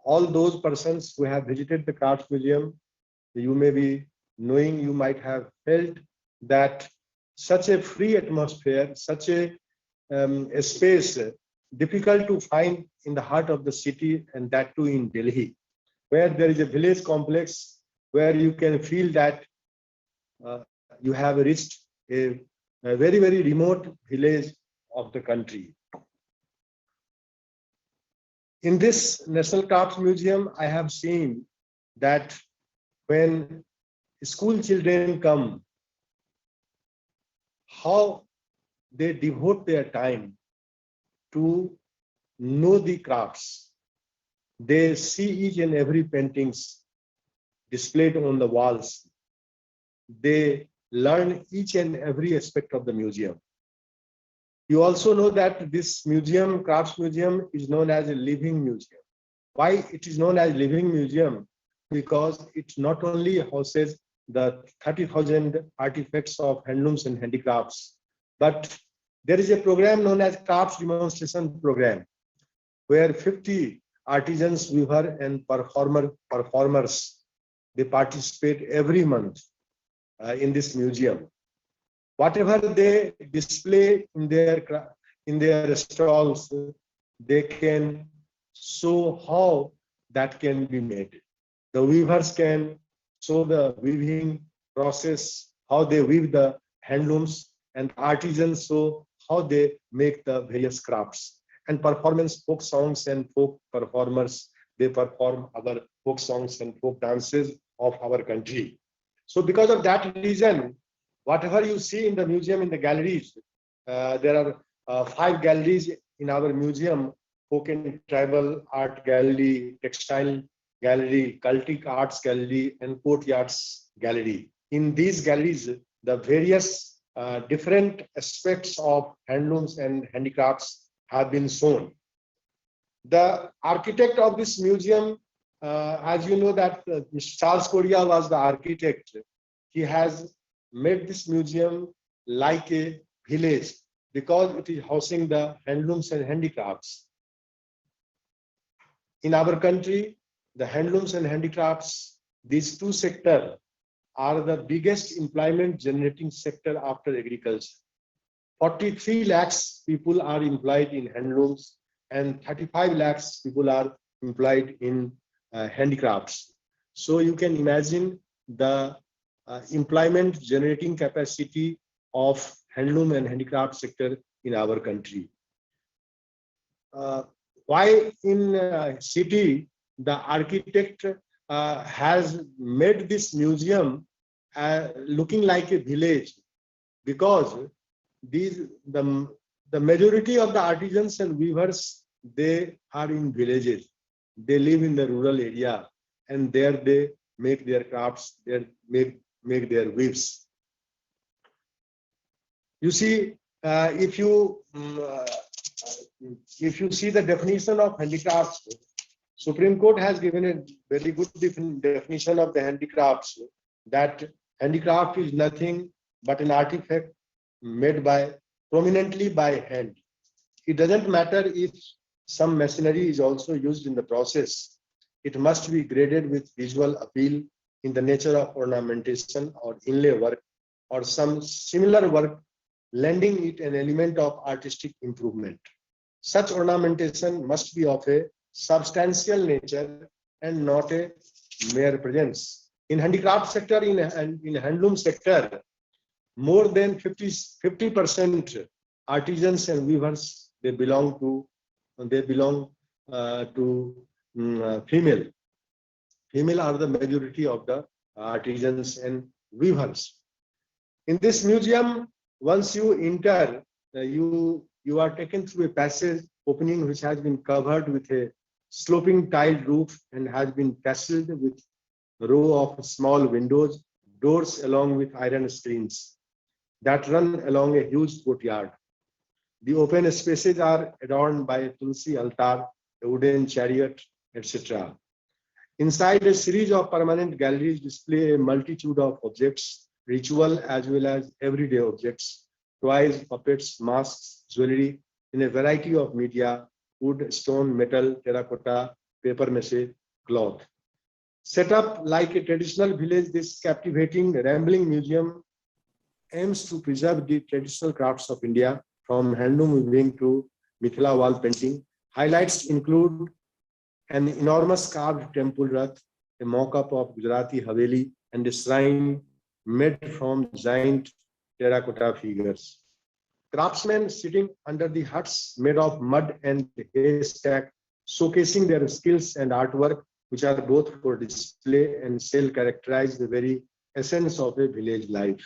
All those persons who have visited the Crafts Museum, you may be knowing, you might have felt that such a free atmosphere, such a space difficult to find in the heart of the city, and that too in Delhi, where there is a village complex where you can feel that you have reached a very, very remote village of the country. In this National Crafts Museum, I have seen that when school children come, how they devote their time to know the crafts. They see each and every paintings displayed on the walls. They learn each and every aspect of the museum. You also know that this museum, Crafts Museum, is known as a living museum. Why it is known as living museum? Because it not only houses the 30,000 artifacts of handlooms and handicrafts, but there is a program known as crafts demonstration program, where 50 artisans, weaver and performers, they participate every month in this museum. Whatever they display in their stalls, they can show how that can be made. The weavers can show the weaving process, how they weave the handlooms, and artisans show how they make the various crafts. And performance, folk songs and folk performers, they perform our folk songs and folk dances of our country. So because of that reason, whatever you see in the museum, in the galleries, there are 5 galleries in our museum: folk and tribal art gallery, textile gallery, cultic arts gallery, and courtyards gallery. In these galleries, the various different aspects of handlooms and handicrafts have been shown. The architect of this museum, as you know, that Mr. Charles Correa was the architect. He has made this museum like a village because it is housing the handlooms and handicrafts. In our country, the handlooms and handicrafts, these two sectors are the biggest employment generating sector after agriculture. 43 lakhs people are employed in handlooms and 35 lakhs people are employed in handicrafts. So you can imagine the employment generating capacity of handloom and handicraft sector in our country. Why in city the architect has made this museum looking like a village? Because the majority of the artisans and weavers, they are in villages. They live in the rural area, and there they make their crafts, they make their weaves. You see, if you see the definition of handicrafts, Supreme Court has given a very good definition of the handicrafts, that handicraft is nothing but an artifact made prominently by hand. It doesn't matter if some machinery is also used in the process. It must be graded with visual appeal in the nature of ornamentation or inlay work or some similar work, lending it an element of artistic improvement. Such ornamentation must be of a substantial nature and not a mere presence. In handicraft sector, in handloom sector, more than 50% artisans and weavers, they belong to female. Female are the majority of the artisans and weavers. In this museum, once you enter, you are taken through a passage opening which has been covered with a sloping tiled roof and has been tasseled with a row of small windows, doors along with iron screens that run along a huge courtyard. The open spaces are adorned by a tulsi altar, a wooden chariot, etc. Inside, a series of permanent galleries display a multitude of objects, ritual as well as everyday objects, toys, puppets, masks, jewelry in a variety of media: wood, stone, metal, terracotta, paper mache, cloth. Set up like a traditional village, this captivating, rambling museum aims to preserve the traditional crafts of India, from handloom weaving to Mithila wall painting. Highlights include an enormous carved temple rath, a mock-up of Gujarati Haveli, and a shrine made from giant terracotta figures. Craftsmen sitting under the huts made of mud and haystack, showcasing their skills and artwork, which are both for display and sale, characterize the very essence of a village life.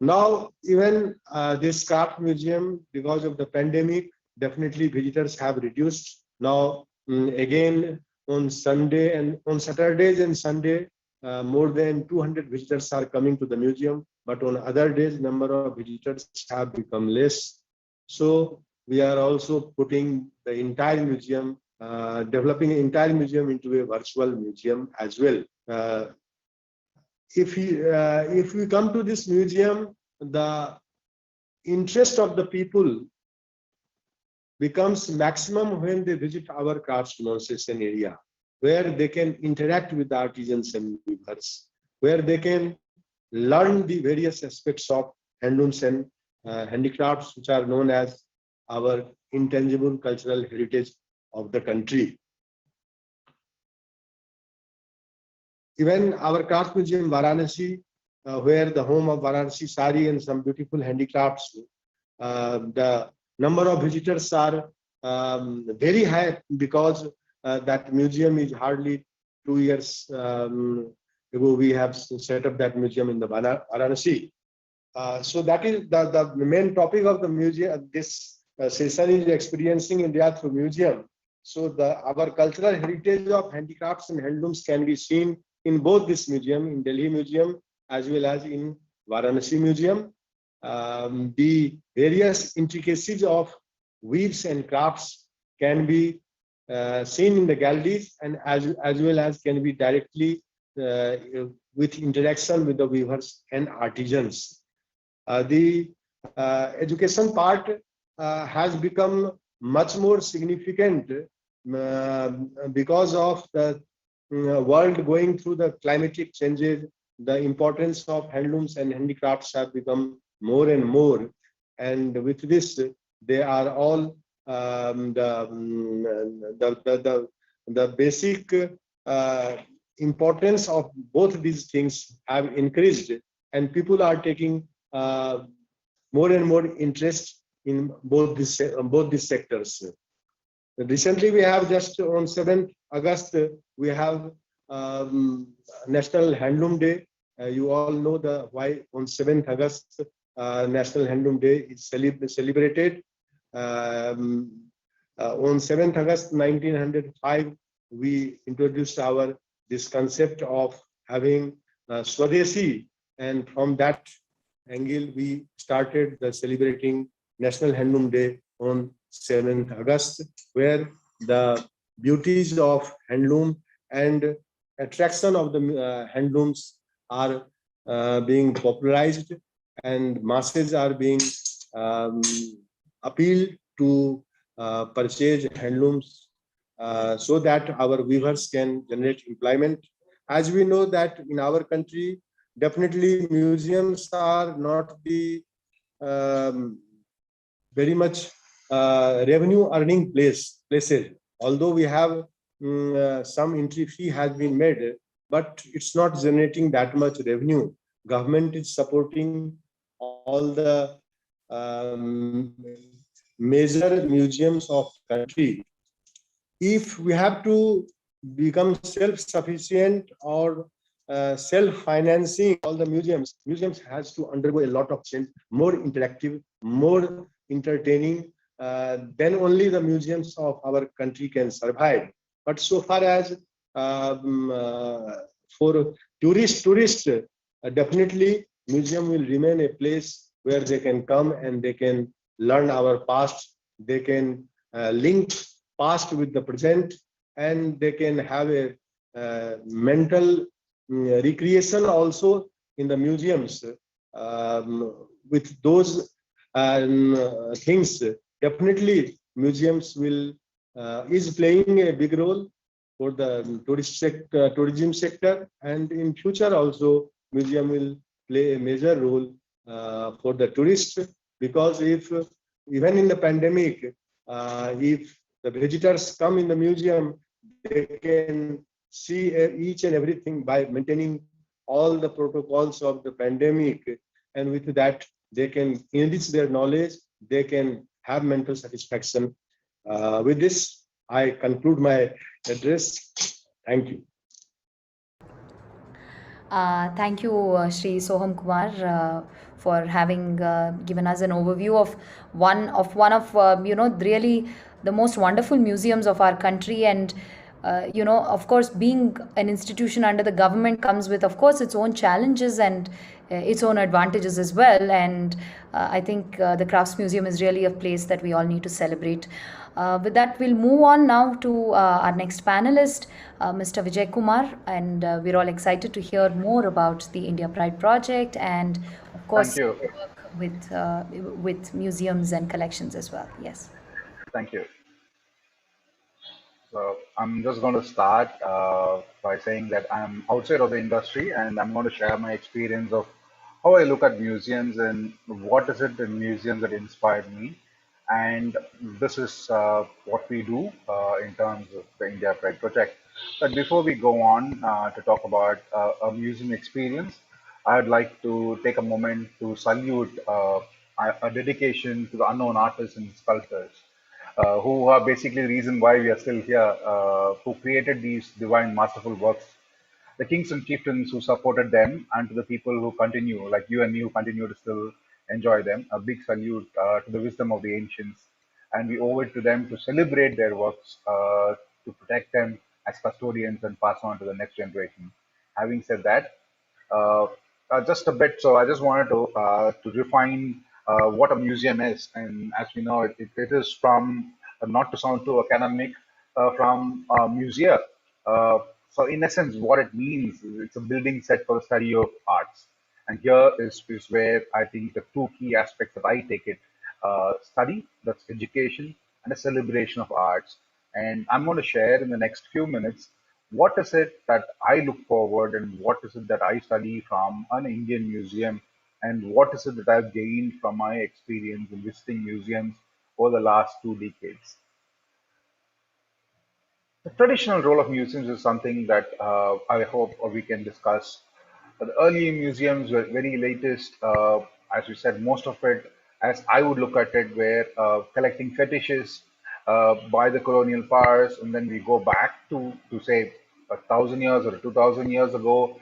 Now, even this craft museum, because of the pandemic, definitely visitors have reduced. Now, again, on Sunday and on Saturdays and Sunday, more than 200 visitors are coming to the museum, but on other days, number of visitors have become less. So we are also putting the entire museum developing an entire museum into a virtual museum as well. If we come to this museum, the interest of the people becomes maximum when they visit our crafts demonstration area, where they can interact with the artisans and weavers, where they can learn the various aspects of handlooms and handicrafts, which are known as our intangible cultural heritage of the country. Even our craft museum Varanasi, where the home of Varanasi sari and some beautiful handicrafts, the number of visitors are very high, because that museum is hardly 2 years ago we have set up that museum in the Varanasi. So that is the main topic of the museum. This session is experiencing India through museum. So our cultural heritage of handicrafts and handlooms can be seen in both this museum, in Delhi Museum as well as in Varanasi Museum. The various intricacies of weaves and crafts can be seen in the galleries, and as well as can be directly with interaction with the weavers and artisans. The education part has become much more significant because of the world going through the climatic changes. The importance of handlooms and handicrafts have become more and more, and with this, they are all the basic importance of both these things have increased, and people are taking more and more interest in both these sectors. Recently, we have just on 7th August, we have National Handloom Day. You all know why on 7th August National Handloom Day is celebrated. On 7th August 1905, we introduced this concept of having Swadeshi, and from that angle we started celebrating National Handloom Day on 7th August, where the beauties of handloom and attraction of the handlooms are being popularized, and masses are being appealed to purchase handlooms so that our weavers can generate employment. As we know that in our country, definitely museums are not the very much revenue earning places. Although we have some entry fee has been made, but it's not generating that much revenue. Government is supporting all the major museums of country. If we have to become self-sufficient or self-financing all the museums has to undergo a lot of change, more interactive, more entertaining, then only the museums of our country can survive. But so far as for tourists, definitely museum will remain a place where they can come and they can learn our past, they can link past with the present, and they can have a mental recreation also in the museums. With those things, definitely museums is playing a big role for the tourism sector, and in future also museum will play a major role for the tourists, because if even in the pandemic, if the visitors come in the museum, they can see each and everything by maintaining all the protocols of the pandemic, and with that they can enrich their knowledge, they can have mental satisfaction. With this, I conclude my address. Thank you. Thank you, Shri Soham Kumar, for having given us an overview of one of really the most wonderful museums of our country. And of course, being an institution under the government comes with, of course, its own challenges and its own advantages as well. And I think the Crafts Museum is really a place that we all need to celebrate. With that, we'll move on now to our next panelist, Mr. Vijay Kumar, and we're all excited to hear more about the India Pride project and, of course, Thank you. work with museums and collections as well. Yes. Thank you. So I'm just going to start by saying that I'm outside of the industry and I'm going to share my experience of how I look at museums and what is it in museums that inspired me. And this is what we do in terms of the India Pride project. But before we go on to talk about a museum experience, I'd like to take a moment to salute a dedication to the unknown artists and sculptors who are basically the reason why we are still here, who created these divine, masterful works. The kings and chieftains who supported them, and to the people who continue, like you and me, who continue to still enjoy them. A big salute to the wisdom of the ancients. And we owe it to them to celebrate their works, to protect them as custodians and pass on to the next generation. Having said that, uh, just a bit. So I just wanted to refine what a museum is, and as we know, it is from not to sound too academic, from musea. Uh, so in essence, what it means is it's a building set for the study of arts, and here is where I think the two key aspects that I take it: study, that's education, and a celebration of arts. And I'm going to share in the next few minutes what is it that I look forward and what is it that I study from an Indian museum and what is it that I've gained from my experience in visiting museums over the last 2 decades. The traditional role of museums is something that I hope we can discuss. The early museums were very latest, as we said, most of it, as I would look at it, were collecting fetishes by the colonial powers, and then we go back to say 1,000 years or 2,000 years ago.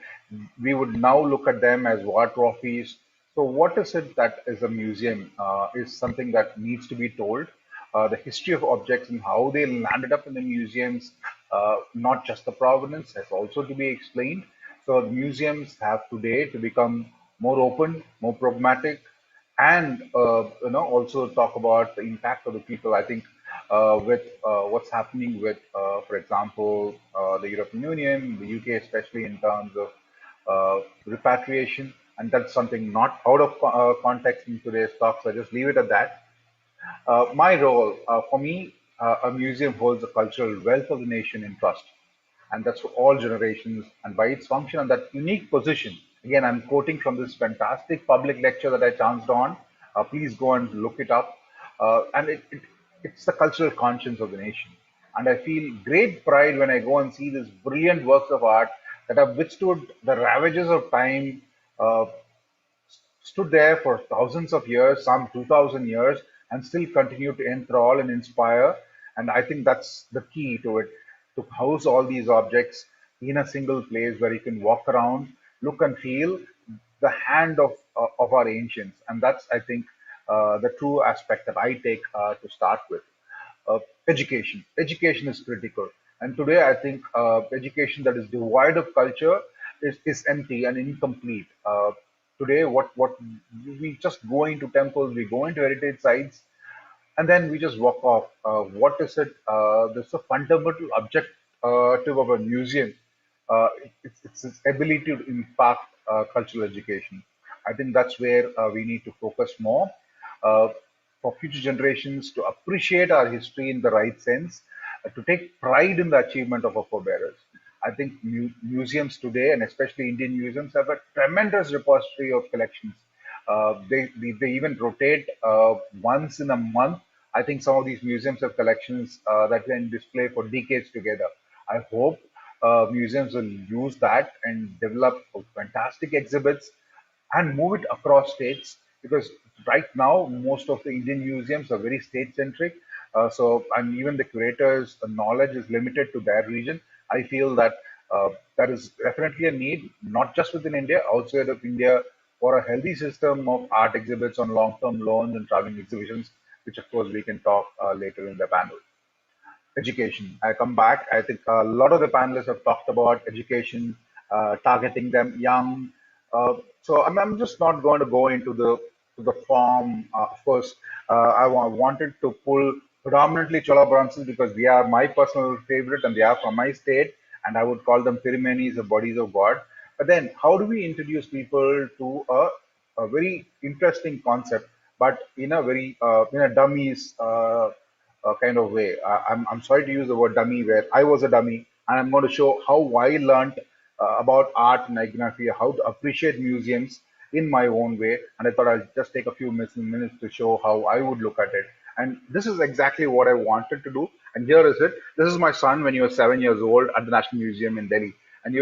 We would now look at them as war trophies. So, what is it that is a museum? Is something that needs to be told. The history of objects and how they landed up in the museums, not just the provenance, has also to be explained. So the museums have today to become more open, more pragmatic, and also talk about the impact of the people. I think with what's happening with, for example, the European Union, the UK, especially in terms of repatriation, and that's something not out of context in today's talk. So I just leave it at that. My role, for me, a museum holds the cultural wealth of the nation in trust, and that's for all generations. And by its function and that unique position, again, I'm quoting from this fantastic public lecture that I chanced on. Please go and look it up. It's the cultural conscience of the nation. And I feel great pride when I go and see these brilliant works of art that have withstood the ravages of time, uh, stood there for thousands of years, some 2,000 years, and still continue to enthrall and inspire. And I think that's the key to it, to house all these objects in a single place where you can walk around, look and feel the hand of our ancients. And that's, I think, the true aspect that I take to start with. uh, Education. Education is critical. And today, I think education that is devoid of culture is empty and incomplete. Today, what we just go into temples, we go into heritage sites, and then we just walk off. What is it? There's a fundamental objective of a museum. It's its ability to impact cultural education. I think that's where we need to focus more uh, for future generations to appreciate our history in the right sense, to take pride in the achievement of our forebearers. I think museums today, and especially Indian museums, have a tremendous repository of collections. They even rotate once in a month. I think some of these museums have collections that can display for decades together. I hope museums will use that and develop fantastic exhibits and move it across states, because right now most of the Indian museums are very state centric. And even the curators' knowledge is limited to their region. I feel that that is definitely a need, not just within India, outside of India, for a healthy system of art exhibits on long term loans and traveling exhibitions, which of course we can talk later in the panel. Education. I come back. I think a lot of the panelists have talked about education, targeting them young. I'm just not going to go into the form. Of course, I wanted to pull predominantly Chola bronzes because they are my personal favorite and they are from my state, and I would call them Tirumenis or bodies of God. But then, how do we introduce people to a very interesting concept, but in a very in a dummies kind of way? I'm sorry to use the word dummy, where I was a dummy, and I'm going to show how I learned about art and iconography, how to appreciate museums in my own way. And I thought I'll just take a few minutes to show how I would look at it. And this is exactly what I wanted to do. And here is it. This is my son when he was 7 years old at the National Museum in Delhi. And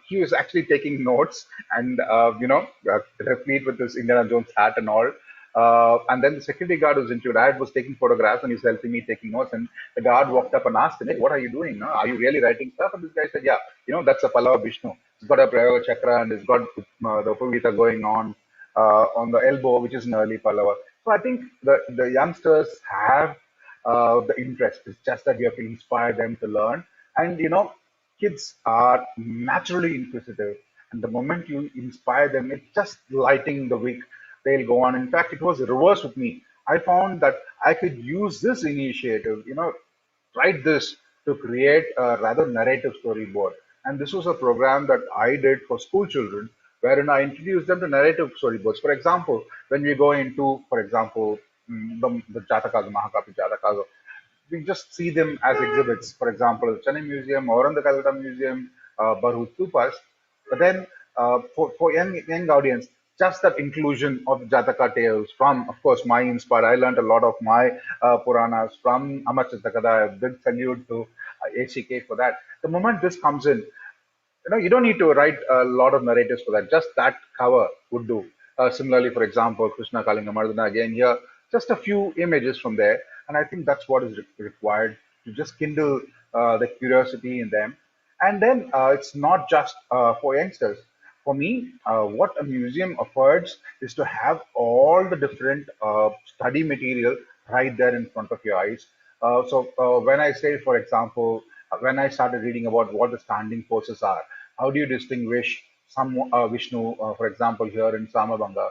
he was actually taking notes and, replete with this Indiana Jones hat and all. And then the security guard was into dad was taking photographs and he's helping me taking notes. And the guard walked up and asked him, "Hey, what are you doing? No? Are you really writing stuff?" And this guy said, "Yeah, that's a Pallava Vishnu. It's got a Prayog chakra and it's got the Upavita going on the elbow, which is an early Pallava." So I think the youngsters have the interest. It's just that you have to inspire them to learn. And kids are naturally inquisitive. And the moment you inspire them, it's just lighting the wick. They'll go on. In fact, it was reverse with me. I found that I could use this initiative, write this to create a rather narrative storyboard. And this was a program that I did for school children, wherein I introduced them to narrative storyboards. For example, when we go into, for example, the Jatakas, Mahakapi Jatakas, we just see them as exhibits. For example, the Chennai Museum or in the Calcutta Museum, Barhu Tupas. But then for young audience, just that inclusion of Jataka tales from, of course, my inspired. I learned a lot of my Puranas from Amar A big salute to ACK for that. The moment this comes in, you don't need to write a lot of narratives for that. Just that cover would do. Similarly, for example, Krishna Kalinga Mardana, again here, just a few images from there. And I think that's what is required to just kindle the curiosity in them. And then it's not just for youngsters. For me, what a museum affords is to have all the different study material right there in front of your eyes. So when I say, for example, when I started reading about what the standing poses are, how do you distinguish some Vishnu, for example, here in Samabanga?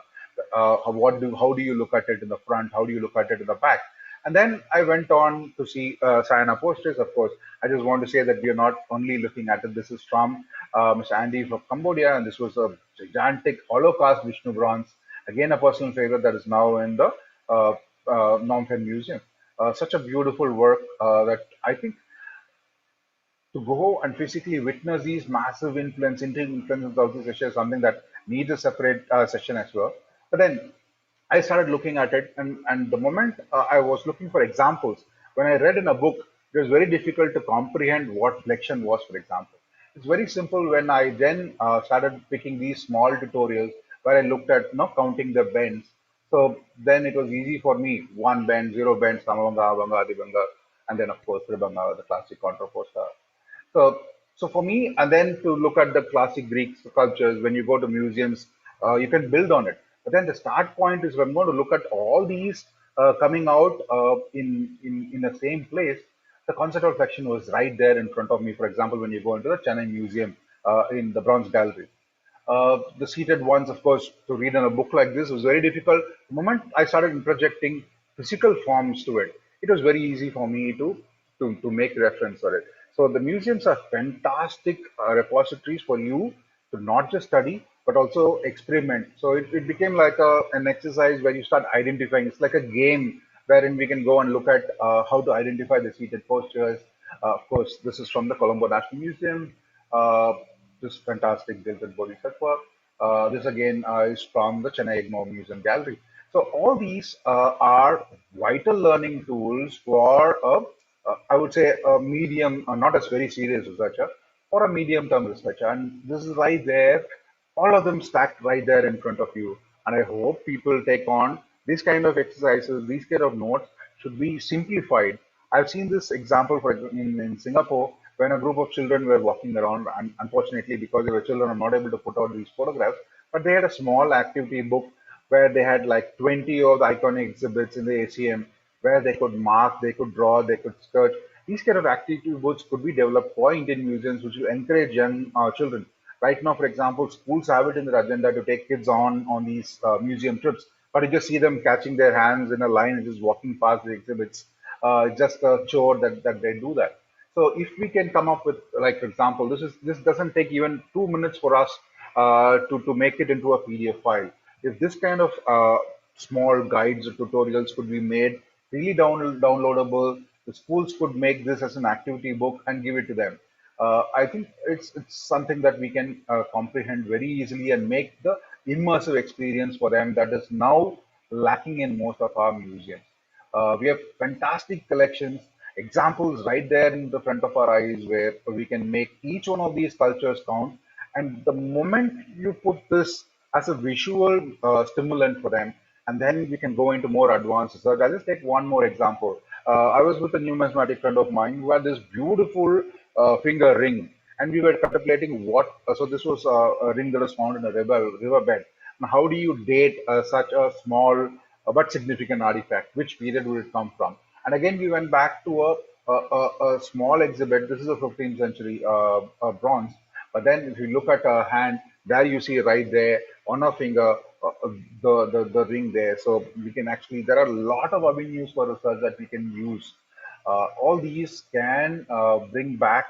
How do you look at it in the front? How do you look at it in the back? And then I went on to see Sayana posters. Of course, I just want to say that we are not only looking at it. This is from Mr. Andy from Cambodia, and this was a gigantic Holocaust Vishnu bronze. Again, a personal favorite that is now in the Phnom Penh Museum. Such a beautiful work that I think to go and physically witness these massive influences of this issue is something that needs a separate session as well. But then I started looking at it, and the moment I was looking for examples, when I read in a book, it was very difficult to comprehend what flexion was, for example. It's very simple when I then started picking these small tutorials where I looked at counting the bends. So then it was easy for me: one bend, zero bend, samabanga, abanga, adibanga, and then of course tribanga, the classic contraposta. So, so for me, and then to look at the classic Greek sculptures, when you go to museums, you can build on it. But then the start point is when I'm going to look at all these coming out in the same place. The concept of flexion was right there in front of me. For example, when you go into the Chennai Museum in the Bronze Gallery, the seated ones, of course, to read in a book like this was very difficult. The moment I started interjecting physical forms to it, it was very easy for me to make reference for it. So the museums are fantastic repositories for you to not just study, but also experiment. So it became like an exercise where you start identifying. It's like a game wherein we can go and look at how to identify the seated postures. Of course, this is from the Colombo National Museum. This fantastic Gilded Bodhisattva. This again is from the Chennai Egmore Museum Gallery. So all these are vital learning tools for I would say a medium, not a very serious researcher, or a medium-term researcher. And this is right there, all of them stacked right there in front of you. And I hope people take on these kind of exercises, these kind of notes should be simplified. I've seen this example in Singapore when a group of children were walking around, and unfortunately, because they were children, I'm not able to put out these photographs, but they had a small activity book where they had like 20 of the iconic exhibits in the ACM where they could mark, they could draw, they could sketch. These kind of activity books could be developed for Indian museums, which will encourage young children. Right now, for example, schools have it in their agenda to take kids on these museum trips, but you just see them catching their hands in a line and just walking past the exhibits. just a chore that they do that. So if we can come up with, like, for example, this doesn't take even 2 minutes for us to make it into a PDF file. If this kind of small guides or tutorials could be made really downloadable, the schools could make this as an activity book and give it to them. I think it's something that we can comprehend very easily and make the immersive experience for them that is now lacking in most of our museums. We have fantastic collections, examples right there in the front of our eyes where we can make each one of these cultures count. And the moment you put this as a visual stimulant for them, and then we can go into more advanced research. I'll just take one more example. I was with a numismatic friend of mine who had this beautiful finger ring, and we were contemplating what. So this was a ring that was found in a riverbed. Now, how do you date such a small but significant artifact? Which period would it come from? And again, we went back to a small exhibit. This is a 15th century bronze. But then, if you look at her hand, there you see right there on her finger the ring there. So we can actually, there are a lot of avenues for research that we can use. All these can bring back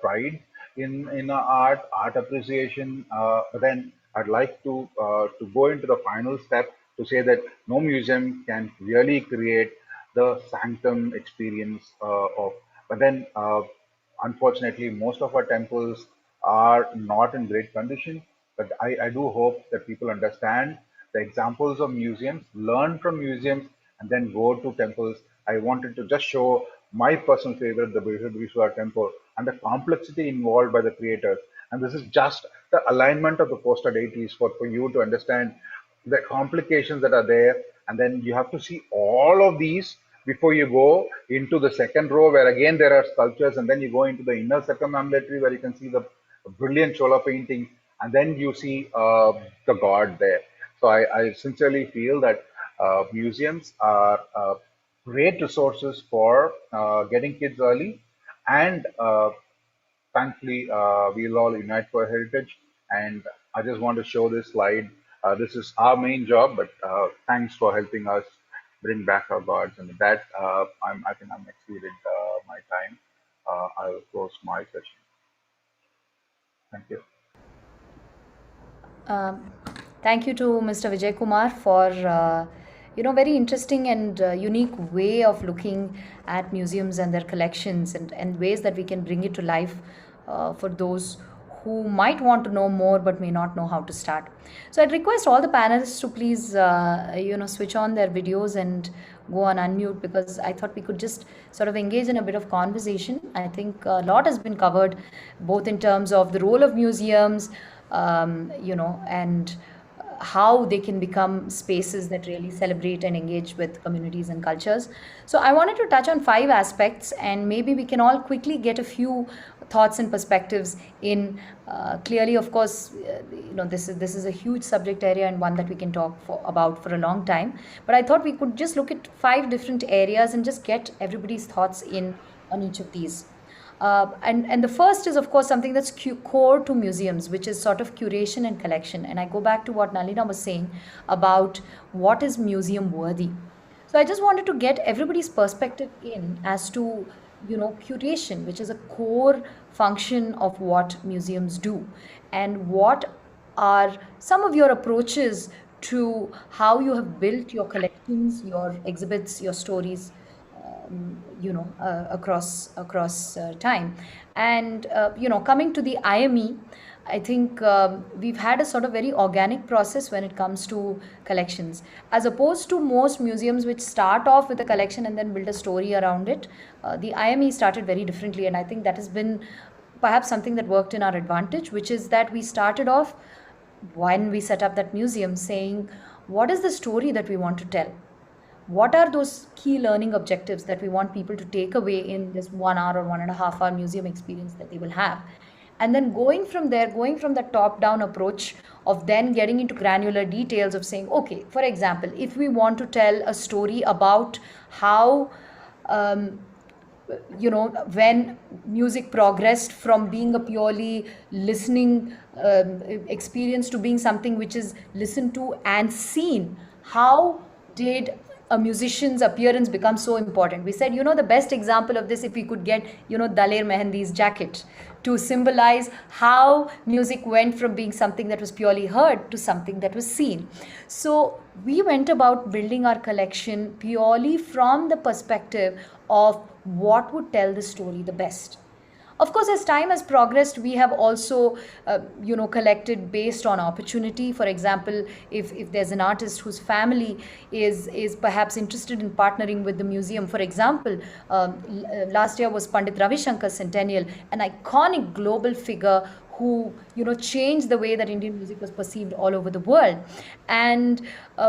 pride in art appreciation. But then I'd like to go into the final step to say that no museum can really create the sanctum experience of. But then, unfortunately, most of our temples are not in great condition. But I do hope that people understand the examples of museums, learn from museums, and then go to temples. I wanted to just show my personal favorite, the Brihadishwar temple, and the complexity involved by the creators. And this is just the alignment of the poster deities for you to understand the complications that are there. And then you have to see all of these before you go into the second row, where again there are sculptures, and then you go into the inner circumambulatory where you can see the brilliant Chola painting, and then you see the god there. So I sincerely feel that museums are great resources for getting kids early, and thankfully we'll all unite for heritage. And I just want to show this slide. This is our main job, but thanks for helping us bring back our gods. And with that, I think I'm exceeded my time. I'll close my session. Thank you. Thank you to Mr. Vijay Kumar for very interesting and unique way of looking at museums and their collections, and ways that we can bring it to life for those who might want to know more but may not know how to start. So I'd request all the panelists to please switch on their videos and go on unmute, because I thought we could just sort of engage in a bit of conversation. I think a lot has been covered, both in terms of the role of museums, and how they can become spaces that really celebrate and engage with communities and cultures. So I wanted to touch on 5 aspects, and maybe we can all quickly get a few thoughts and perspectives in. Clearly, of course, this is a huge subject area, and one that we can talk about for a long time. But I thought we could just look at 5 different areas and just get everybody's thoughts in on each of these. And the first is, of course, something that's core to museums, which is sort of curation and collection. And I go back to what Nalina was saying about what is museum worthy. So I just wanted to get everybody's perspective in as to, curation, which is a core function of what museums do, and what are some of your approaches to how you have built your collections, your exhibits, your stories, across time. And coming to the IME, I think we've had a sort of very organic process when it comes to collections, as opposed to most museums which start off with a collection and then build a story around it. The IME started very differently, and I think that has been perhaps something that worked in our advantage, which is that we started off, when we set up that museum, saying, what is the story that we want to tell? What are those key learning objectives that we want people to take away in this 1 hour or 1.5 hour museum experience that they will have? And then going from there, going from the top-down approach of then getting into granular details of saying, okay, for example, if we want to tell a story about how, when music progressed from being a purely listening experience to being something which is listened to and seen, how did a musician's appearance becomes so important. We said, the best example of this, if we could get, Daler Mehendi's jacket to symbolize how music went from being something that was purely heard to something that was seen. So we went about building our collection purely from the perspective of what would tell the story the best. Of course, as time has progressed, we have also, collected based on opportunity. For example, if there's an artist whose family is perhaps interested in partnering with the museum. For example, last year was Pandit Ravi Shankar's centennial, an iconic global figure who changed the way that Indian music was perceived all over the world. And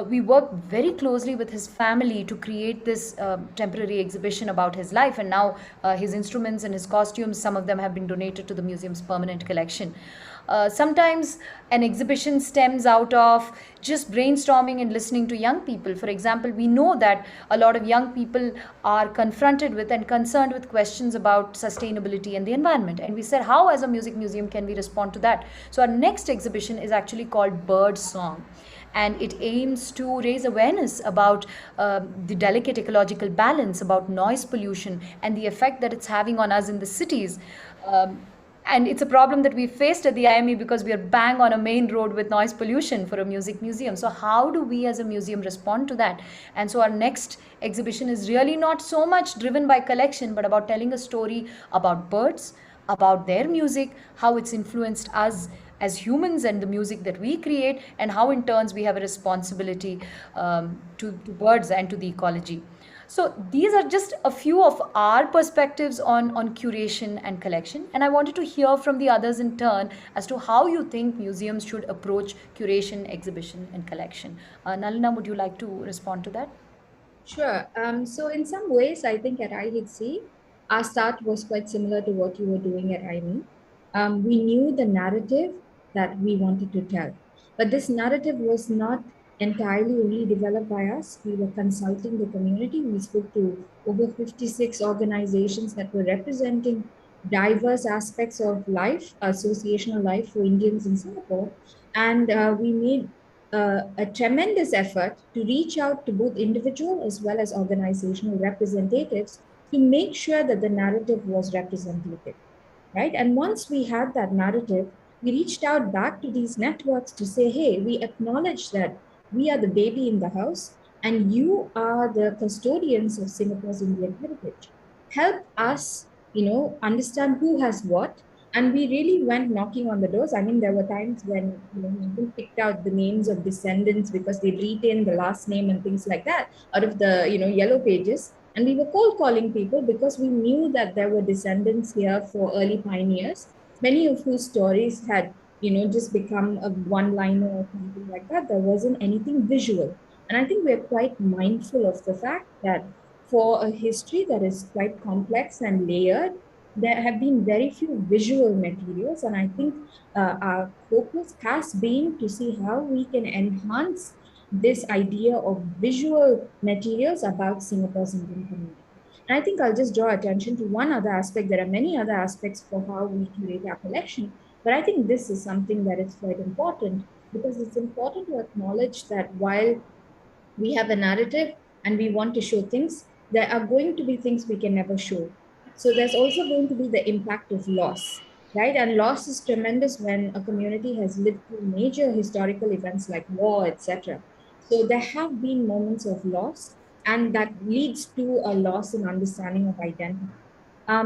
we worked very closely with his family to create this temporary exhibition about his life. And now his instruments and his costumes, some of them have been donated to the museum's permanent collection. Sometimes an exhibition stems out of just brainstorming and listening to young people. For example, we know that a lot of young people are confronted with and concerned with questions about sustainability and the environment. And we said, how as a music museum can we respond to that? So our next exhibition is actually called Bird Song. And it aims to raise awareness about the delicate ecological balance, about noise pollution and the effect that it's having on us in the cities. And it's a problem that we faced at the IME because we are bang on a main road with noise pollution for a music museum. So how do we as a museum respond to that? And so our next exhibition is really not so much driven by collection, but about telling a story about birds, about their music, how it's influenced us as humans and the music that we create, and how in turns we have a responsibility to birds and to the ecology. So these are just a few of our perspectives on curation and collection. And I wanted to hear from the others in turn as to how you think museums should approach curation, exhibition, and collection. Nalina, would you like to respond to that? Sure. So in some ways, I think at IHC, our start was quite similar to what you were doing at IME. We knew the narrative that we wanted to tell, but this narrative was not entirely only developed by us. We were consulting the community. We spoke to over 56 organizations that were representing diverse aspects of life, associational life for Indians in Singapore. And we made a tremendous effort to reach out to both individual as well as organizational representatives to make sure that the narrative was representative, right? And once we had that narrative, we reached out back to these networks to say, hey, we acknowledge that we are the baby in the house and you are the custodians of Singapore's Indian heritage. Help us, understand who has what. And we really went knocking on the doors. I mean, there were times when we picked out the names of descendants because they retained the last name and things like that out of the yellow pages. And we were cold calling people because we knew that there were descendants here for early pioneers, many of whose stories had just become a one-liner or something like that. There wasn't anything visual. And I think we're quite mindful of the fact that for a history that is quite complex and layered, there have been very few visual materials. And I think our focus has been to see how we can enhance this idea of visual materials about Singapore's Indian community. And I think I'll just draw attention to one other aspect. There are many other aspects for how we curate our collection, but I think this is something that is quite important because it's important to acknowledge that while we have a narrative and we want to show things, there are going to be things we can never show. So there's also going to be the impact of loss, right? And loss is tremendous when a community has lived through major historical events like war, etc. So there have been moments of loss, and that leads to a loss in understanding of identity.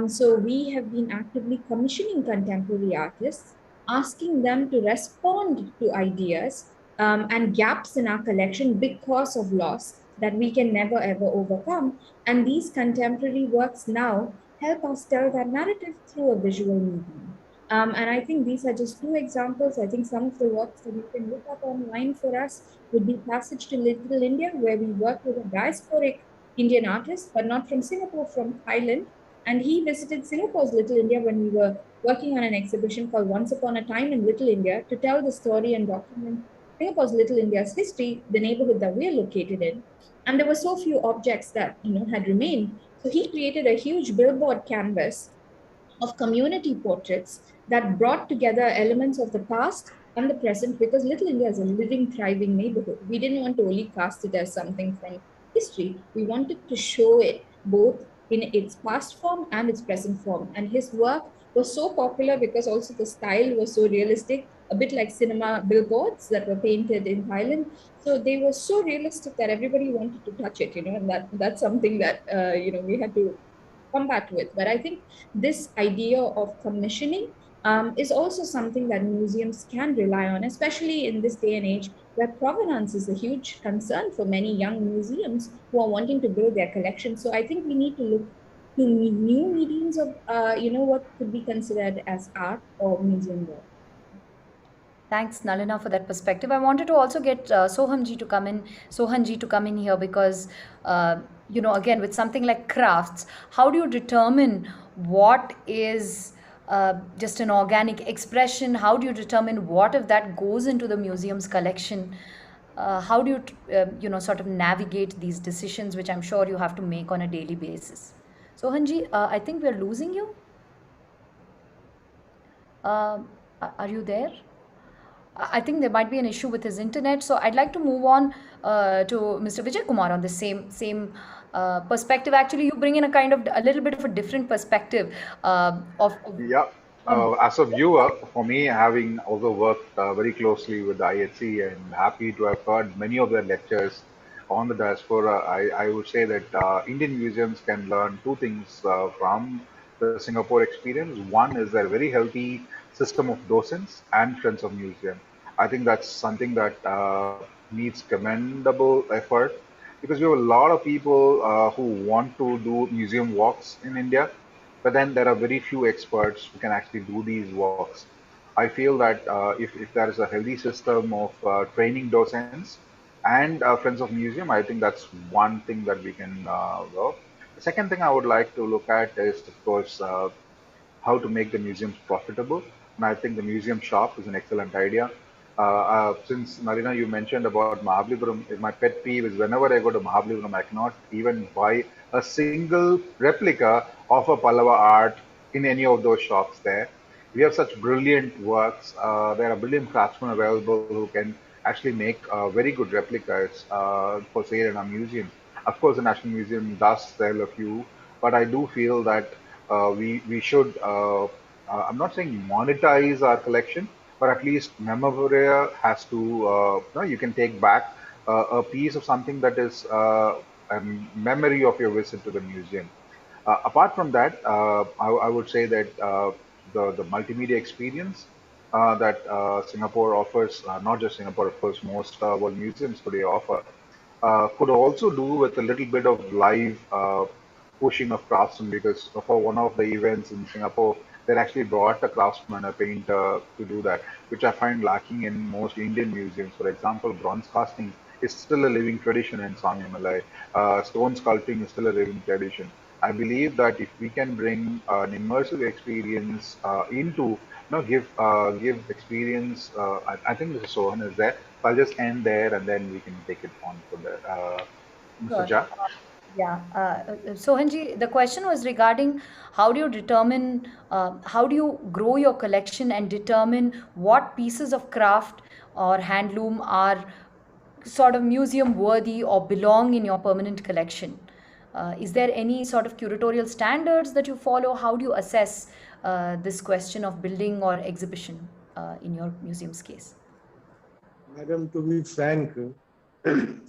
So we have been actively commissioning contemporary artists, asking them to respond to ideas and gaps in our collection because of loss that we can never ever overcome. And these contemporary works now help us tell that narrative through a visual medium. And I think these are just two examples. I think some of the works that you can look up online for us would be Passage to Little India, where we work with a diasporic Indian artist, but not from Singapore, from Thailand. And he visited Singapore's Little India when we were working on an exhibition called Once Upon a Time in Little India to tell the story and document Singapore's Little India's history, the neighborhood that we're located in. And there were so few objects that had remained. So he created a huge billboard canvas of community portraits that brought together elements of the past and the present, because Little India is a living, thriving neighborhood. We didn't want to only cast it as something from history. We wanted to show it both in its past form and its present form. And his work was so popular because also the style was so realistic, a bit like cinema billboards that were painted in Thailand. So they were so realistic that everybody wanted to touch it, and that's something that we had to combat with. But I think this idea of commissioning is also something that museums can rely on, especially in this day and age where provenance is a huge concern for many young museums who are wanting to build their collection. So I think we need to look to new mediums of, what could be considered as art or museum work. Thanks, Nalina, for that perspective. I wanted to also get Sohanji to come in here because, again, with something like crafts, how do you determine what is just an organic expression? How do you determine what of that goes into the museum's collection? How do you, sort of navigate these decisions, which I'm sure you have to make on a daily basis? Sohanji, I think we're losing you. Are you there? I think there might be an issue with his internet, so I'd like to move on to Mr. Vijay Kumar on the same perspective. Actually, you bring in a little bit of a different perspective of Yeah. As a viewer, for me, having also worked very closely with the IHC and happy to have heard many of their lectures on the diaspora, I would say that Indian museums can learn two things from the Singapore experience. One is their very healthy system of docents and friends of museum. I think that's something that needs commendable effort because we have a lot of people who want to do museum walks in India, but then there are very few experts who can actually do these walks. I feel that if there is a healthy system of training docents and friends of museum, I think that's one thing that we can go. The second thing I would like to look at is, of course, how to make the museums profitable. And I think the museum shop is an excellent idea. Since Narina, you mentioned about Mahabalipuram, my pet peeve is whenever I go to Mahabalipuram, I cannot even buy a single replica of a Pallava art in any of those shops there. We have such brilliant works. There are brilliant craftsmen available who can actually make very good replicas for sale in our museums. Of course, the National Museum does sell a few, but I do feel that we should. I'm not saying monetize our collection, but at least memorabilia has to. You can take back a piece of something that is a memory of your visit to the museum. Apart from that, I would say that the multimedia experience that Singapore offers, not just Singapore, of course, most world museums today offer, could also do with a little bit of live pushing of craftsmen, because for one of the events in Singapore, they actually brought a craftsman, a painter to do that, which I find lacking in most Indian museums. For example, bronze casting is still a living tradition in Sangyamalai. Stone sculpting is still a living tradition. I believe that if we can bring an immersive experience give experience. I think Mr. Sohan is there. So I'll just end there and then we can take it on from there. Mr. Sure. Jha? Yeah. Sohanji, the question was regarding how do you determine, how do you grow your collection and determine what pieces of craft or handloom are sort of museum worthy or belong in your permanent collection? Is there any sort of curatorial standards that you follow? How do you assess this question of building or exhibition in your museum's case? Madam, to be frank,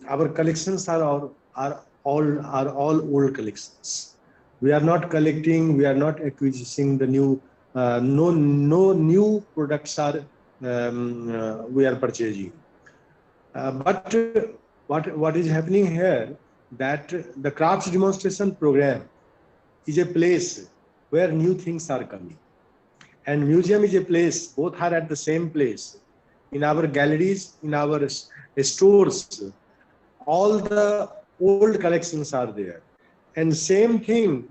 our collections are all old collections. We are not collecting. We are not acquiring the new. No new products are we are purchasing. But what is happening here, that the crafts demonstration program is a place where new things are coming, and museum is a place. Both are at the same place. In our galleries, in our stores, all the old collections are there, and same thing,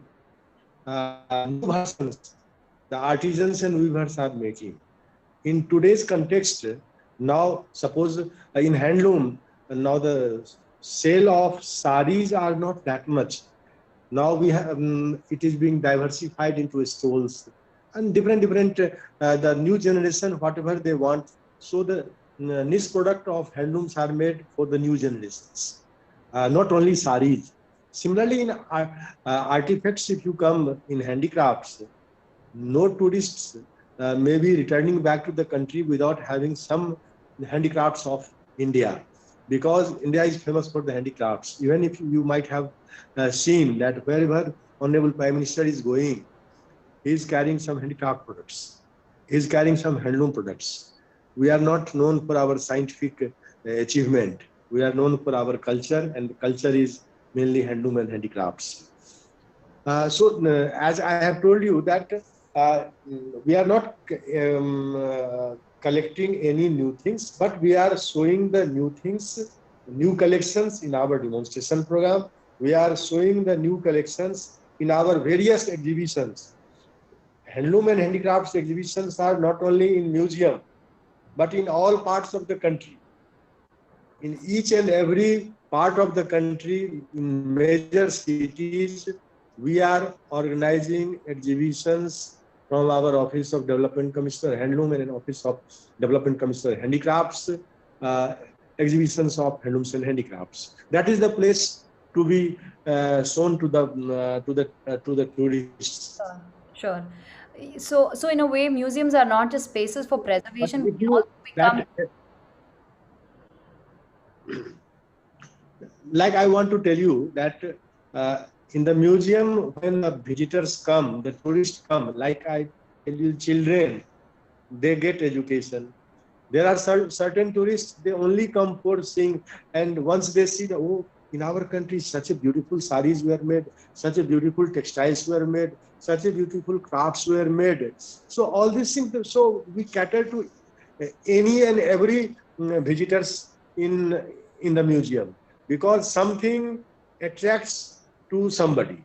new versions, the artisans and weavers are making. In today's context, now suppose in handloom, now the sale of saris are not that much. Now we have it is being diversified into stoles and different the new generation, whatever they want. So the niche product of handlooms are made for the new generations. not only saris. Similarly, in artifacts, if you come in handicrafts, no tourists may be returning back to the country without having some handicrafts of India, because India is famous for the handicrafts. Even if you might have seen that wherever Honorable Prime Minister is going, he is carrying some handicraft products. He is carrying some handloom products. We are not known for our scientific achievement. We are known for our culture, and the culture is mainly handloom and handicrafts. As I have told you that we are not collecting any new things, but we are showing the new things, new collections in our demonstration program. We are showing the new collections in our various exhibitions. Handloom and handicrafts exhibitions are not only in museum, but in all parts of the country. In each and every part of the country, in major cities, we are organizing exhibitions from our Office of Development Commissioner Handloom and Office of Development Commissioner Handicrafts, exhibitions of handlooms and handicrafts. That is the place to be shown to the tourists. Sure. So in a way, museums are not just spaces for preservation, but also become. Like I want to tell you that in the museum, when the visitors come, the tourists come, like I tell you, children, they get education. There are certain tourists, they only come for seeing, and once they see the, oh, in our country, such a beautiful saris were made, such a beautiful textiles were made, such a beautiful crafts were made. So all these things, so we cater to any and every visitors in the museum, because something attracts to somebody.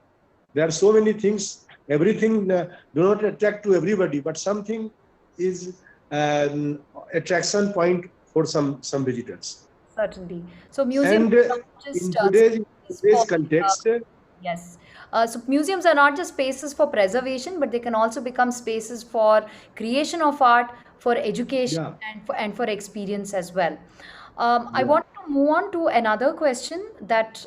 There are so many things, everything do not attract to everybody, but something is an attraction point for some visitors. Certainly. So museums And are not just in today's context, yes. So museums are not just spaces for preservation, but they can also become spaces for creation of art, for education, and for experience as well. I want to move on to another question that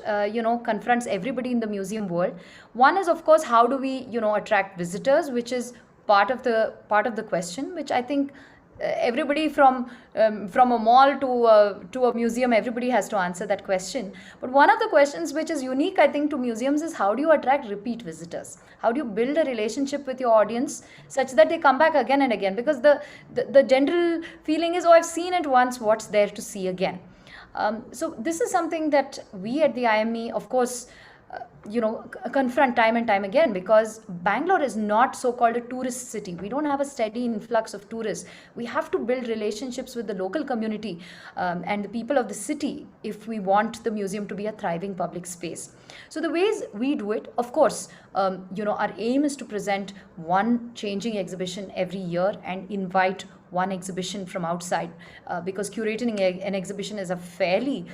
confronts everybody in the museum world. One is, of course, how do we attract visitors, which is part of the question, which I think everybody from a mall to a museum, everybody has to answer that question. But one of the questions which is unique, I think, to museums is how do you attract repeat visitors? How do you build a relationship with your audience such that they come back again and again? Because the general feeling is, oh, I've seen it once, what's there to see again? So this is something that we at the IME, of course, confront time and time again, because Bangalore is not so-called a tourist city. We don't have a steady influx of tourists. We have to build relationships with the local community and the people of the city if we want the museum to be a thriving public space. So the ways we do it, of course, our aim is to present one changing exhibition every year and invite one exhibition from outside, because curating an exhibition is a fairly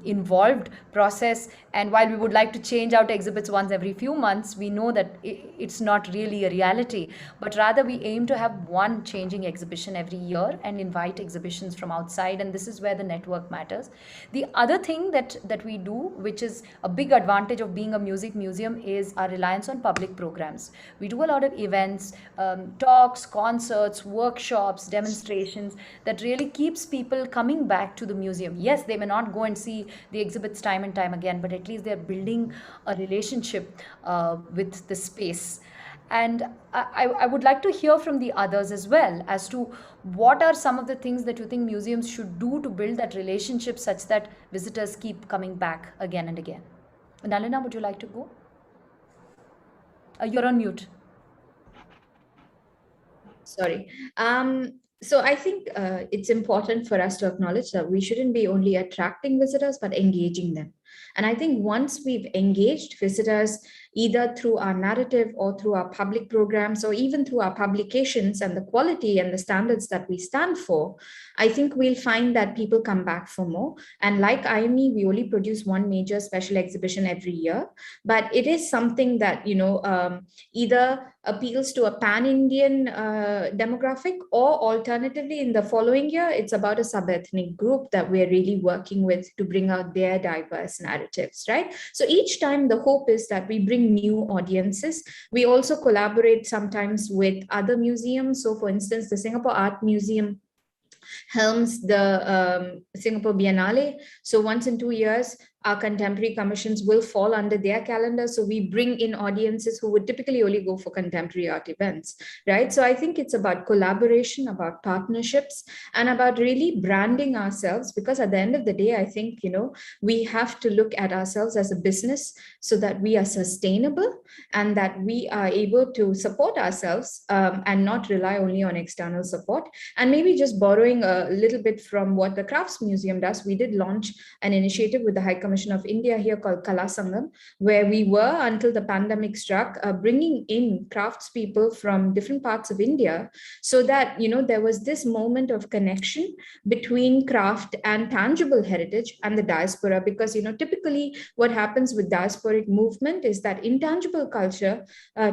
involved process. And while we would like to change out exhibits once every few months, we know that it's not really a reality, but rather we aim to have one changing exhibition every year and invite exhibitions from outside. And this is where the network matters. The other thing that we do, which is a big advantage of being a music museum, is our reliance on public programs. We do a lot of events, talks, concerts, workshops, demonstrations that really keeps people coming back to the museum. Yes, they may not go and see the exhibits time and time again, but at least they're building a relationship with the space. And I would like to hear from the others as well as to what are some of the things that you think museums should do to build that relationship such that visitors keep coming back again and again. Nalina, would you like to go? You're on mute. Sorry. So I think it's important for us to acknowledge that we shouldn't be only attracting visitors, but engaging them. And I think once we've engaged visitors, either through our narrative or through our public programs or even through our publications and the quality and the standards that we stand for, I think we'll find that people come back for more. And like IME, we only produce one major special exhibition every year, but it is something that, either appeals to a pan-Indian demographic, or alternatively in the following year, it's about a sub-ethnic group that we're really working with to bring out their diverse narratives, right? So each time the hope is that we bring new audiences. We also collaborate sometimes with other museums. So for instance, the Singapore Art Museum helms the Singapore Biennale. So once in 2 years, our contemporary commissions will fall under their calendar. So we bring in audiences who would typically only go for contemporary art events, right? So I think it's about collaboration, about partnerships, and about really branding ourselves, because at the end of the day, I think, we have to look at ourselves as a business so that we are sustainable and that we are able to support ourselves and not rely only on external support. And maybe just borrowing a little bit from what the Crafts Museum does, we did launch an initiative with the High Commission of India here called Kala Sangam, where we were, until the pandemic struck, bringing in craftspeople from different parts of India, so that, there was this moment of connection between craft and tangible heritage and the diaspora. Because, typically what happens with diasporic movement is that intangible culture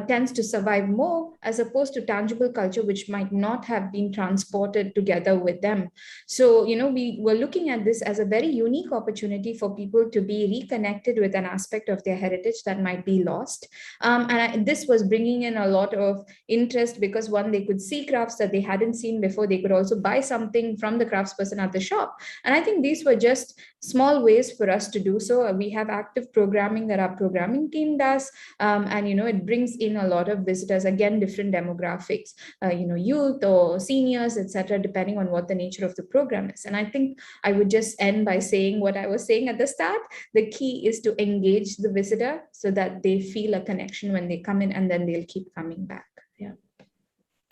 tends to survive more, as opposed to tangible culture, which might not have been transported together with them. So, we were looking at this as a very unique opportunity for people to be reconnected with an aspect of their heritage that might be lost. This was bringing in a lot of interest, because one, they could see crafts that they hadn't seen before. They could also buy something from the craftsperson at the shop. And I think these were just small ways for us to do so. We have active programming that our programming team does. And, it brings in a lot of visitors, again, different demographics, youth or seniors, etc., depending on what the nature of the program is. And I think I would just end by saying what I was saying at the start. The key is to engage the visitor so that they feel a connection when they come in, and then they'll keep coming back.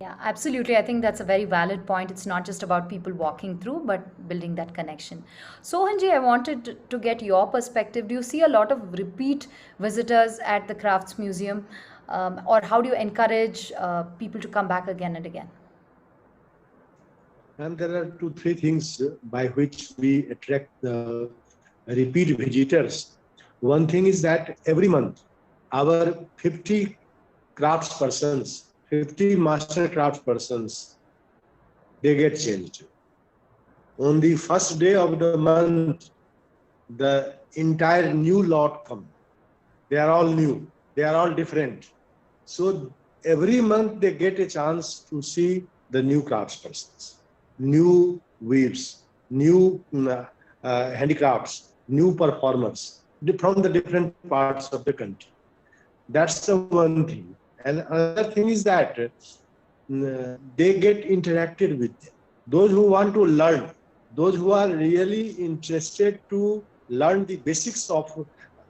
Yeah, absolutely. I think that's a very valid point. It's not just about people walking through, but building that connection. Sohanji, I wanted to get your perspective. Do you see a lot of repeat visitors at the Crafts Museum, or how do you encourage people to come back again and again? And there are 2-3 things by which we attract the repeat visitors. One thing is that every month our 50 craftspersons, 50 master craftspersons, they get changed. On the first day of the month, the entire new lot come. They are all new. They are all different. So every month they get a chance to see the new craftspersons, new weaves, new handicrafts, new performers from the different parts of the country. That's the one thing. And another thing is that they get interacted with them. Those who want to learn, those who are really interested to learn the basics of,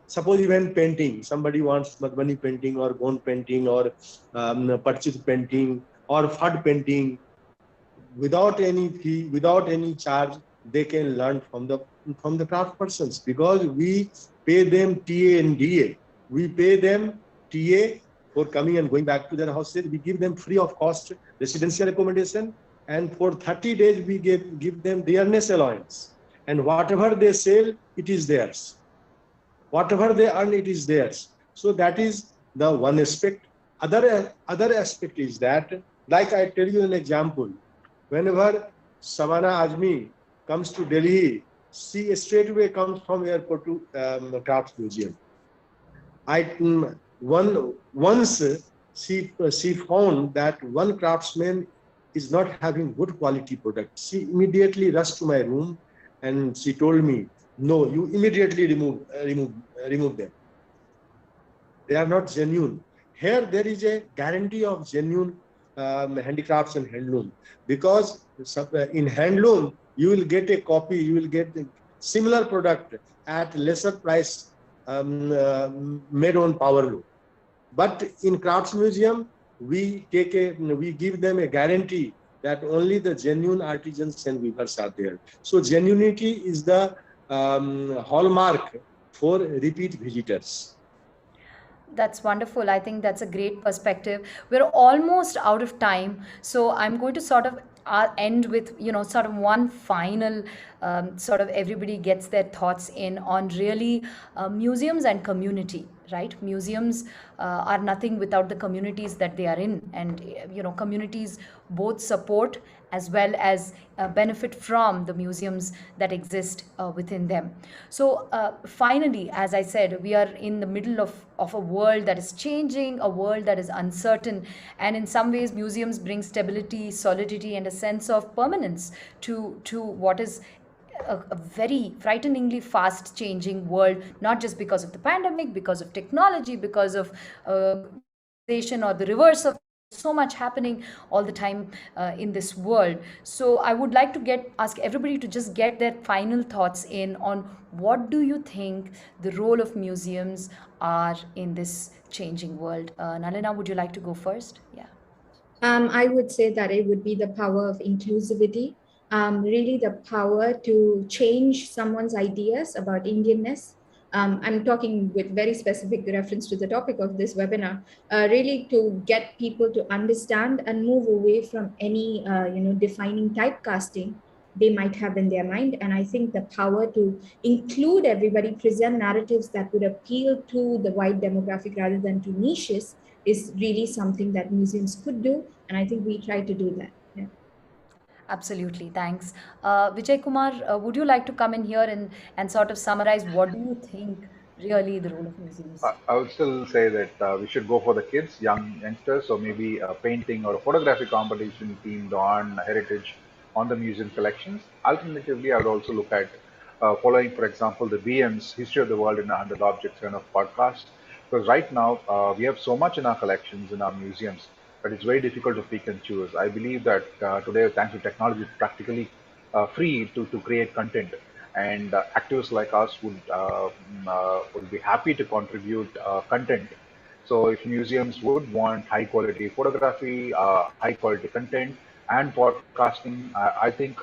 suppose even painting, somebody wants Madhubani painting or bone painting or Parchit painting or Phad painting, without any fee, without any charge, they can learn from the craft persons, because we pay them TA and DA. We pay them TA for coming and going back to their houses. We give them free of cost residential accommodation, and for 30 days we give them dearness allowance. And whatever they sell, it is theirs. Whatever they earn, it is theirs. So that is the one aspect. Other aspect is that, like I tell you an example, whenever Savana Ajmi comes to Delhi, she straightway comes from airport to Crafts Museum. Once she found that one craftsman is not having good quality product. She immediately rushed to my room and she told me, "No, you immediately remove them. They are not genuine." Here there is a guarantee of genuine handicrafts and handloom, because in handloom you will get a copy, you will get a similar product at lesser price made on power loom. But in Crafts Museum, we give them a guarantee that only the genuine artisans and weavers are there. So genuinity is the hallmark for repeat visitors. That's wonderful. I think that's a great perspective. We're almost out of time, so I'm going to sort of end with, sort of one final, sort of everybody gets their thoughts in on really museums and community, right? Museums are nothing without the communities that they are in, and communities both support as well as benefit from the museums that exist within them. So finally, as I said, we are in the middle of a world that is changing, a world that is uncertain, and in some ways museums bring stability, solidity, and a sense of permanence to what is a very frighteningly fast changing world, not just because of the pandemic, because of technology, because of globalization, or the reverse of so much happening all the time in this world. So I would like to ask everybody to just get their final thoughts in on what do you think the role of museums are in this changing world. Nalina, would you like to go first? Yeah. I would say that it would be the power of inclusivity, really the power to change someone's ideas about Indianness. I'm talking with very specific reference to the topic of this webinar, really to get people to understand and move away from any, defining typecasting they might have in their mind. And I think the power to include everybody, present narratives that would appeal to the wide demographic rather than to niches, is really something that museums could do. And I think we try to do that. Yeah. Absolutely, thanks. Vijay Kumar, would you like to come in here and sort of summarize what do you think really the role of museums? I would still say that we should go for the kids, youngsters, so maybe a painting or a photography competition themed on heritage on the museum collections. Alternatively, I would also look at following, for example, the BM's History of the World in 100 Objects kind of podcast. Because right now, we have so much in our collections, in our museums, that it's very difficult to pick and choose. I believe that today, thanks to technology, it's practically free to create content, and activists like us would be happy to contribute content. So if museums would want high quality photography, high quality content, and podcasting, I think